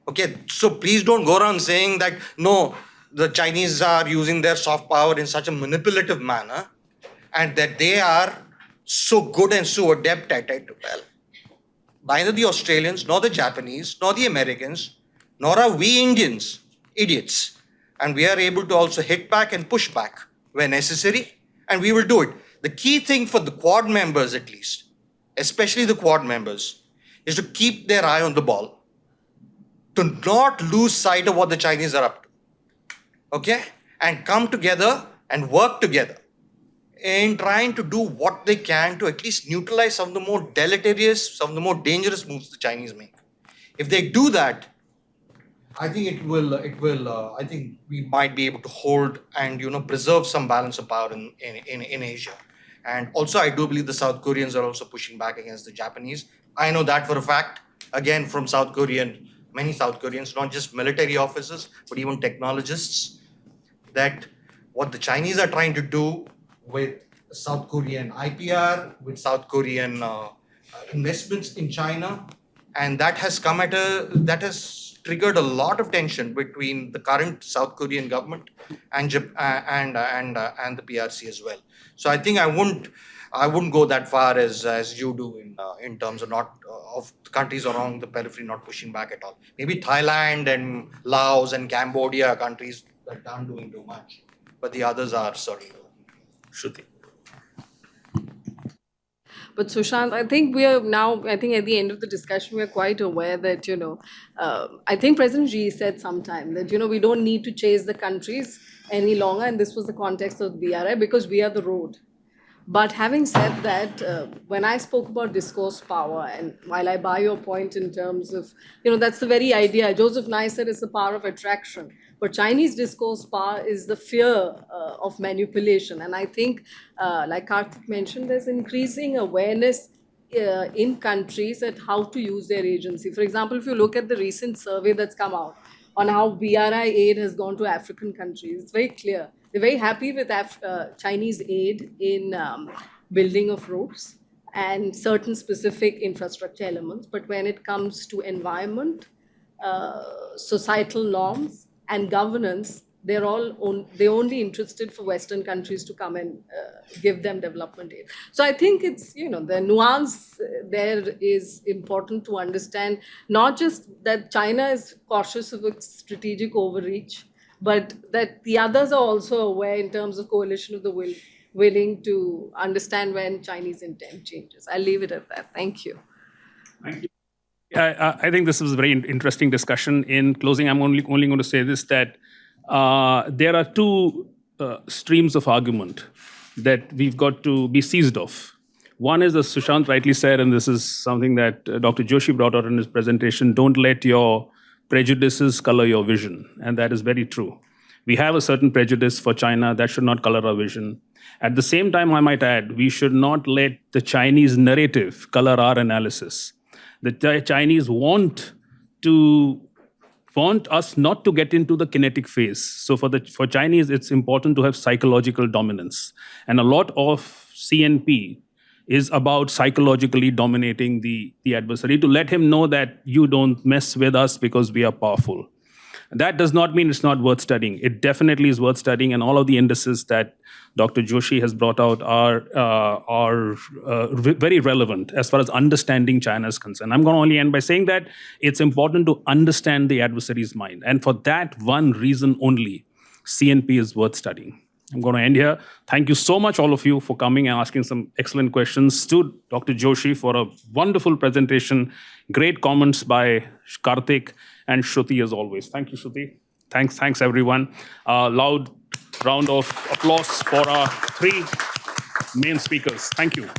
Okay, so please don't go around saying that, no, the Chinese are using their soft power in such a manipulative manner and that they are so good and so adept at it. Well, neither the Australians, nor the Japanese, nor the Americans, nor are we Indians idiots. And we are able to also hit back and push back where necessary, and we will do it. The key thing for the Quad members, at least, especially the Quad members, is to keep their eye on the ball, to not lose sight of what the Chinese are up to, okay? And come together and work together in trying to do what they can to at least neutralize some of the more deleterious, some of the more dangerous moves the Chinese make. If they do that, I think I think we might be able to hold and, preserve some balance of power in Asia. And also, I do believe the South Koreans are also pushing back against the Japanese. I know that for a fact. again from many South Koreans, not just military officers, but even technologists, that what the Chinese are trying to do with South Korean IPR, with South Korean investments in China, and that has triggered a lot of tension between the current South Korean government and the PRC as well. So I think I wouldn't go that far as you do in terms of of countries around the periphery not pushing back at all. Maybe Thailand and Laos and Cambodia are countries that aren't doing too much, but the others are certainly. Shruti. But Sushant, I think at the end of the discussion, we're quite aware that, I think President Xi said sometime that, we don't need to chase the countries any longer. And this was the context of BRI, because we are the road. But having said that, when I spoke about discourse power, and while I buy your point in terms of, that's the very idea. Joseph Nye said it's the power of attraction. But Chinese discourse power is the fear of manipulation. And I think, like Karthik mentioned, there's increasing awareness in countries at how to use their agency. For example, if you look at the recent survey that's come out on how BRI aid has gone to African countries, it's very clear. They're very happy with Chinese aid in building of roads and certain specific infrastructure elements. But when it comes to environment, societal norms, and governance, they're only interested for Western countries to come and give them development aid. So I think it's, the nuance there is important to understand, not just that China is cautious of its strategic overreach, but that the others are also aware in terms of coalition of the willing to understand when Chinese intent changes. I'll leave it at that. Thank you. Thank you. I think this was a very interesting discussion. In closing, I'm only going to say this, that there are two streams of argument that we've got to be seized of. One is, as Sushant rightly said, and this is something that Dr. Joshi brought out in his presentation, don't let your prejudices color your vision. And that is very true. We have a certain prejudice for China that should not color our vision. At the same time, I might add, we should not let the Chinese narrative color our analysis. The Chinese want us not to get into the kinetic phase. So for Chinese, it's important to have psychological dominance. And a lot of CNP is about psychologically dominating the adversary, to let him know that you don't mess with us because we are powerful. That does not mean it's not worth studying. It definitely is worth studying, and all of the indices that Dr. Joshi has brought out are very relevant as far as understanding China is concerned. I'm going to only end by saying that it's important to understand the adversary's mind. And for that one reason only, CNP is worth studying. I'm going to end here. Thank you so much, all of you, for coming and asking some excellent questions. To Dr. Joshi for a wonderful presentation. Great comments by Karthik and Shruti as always. Thank you, Shruti. Thanks everyone. Loud round of applause for our three main speakers. Thank you.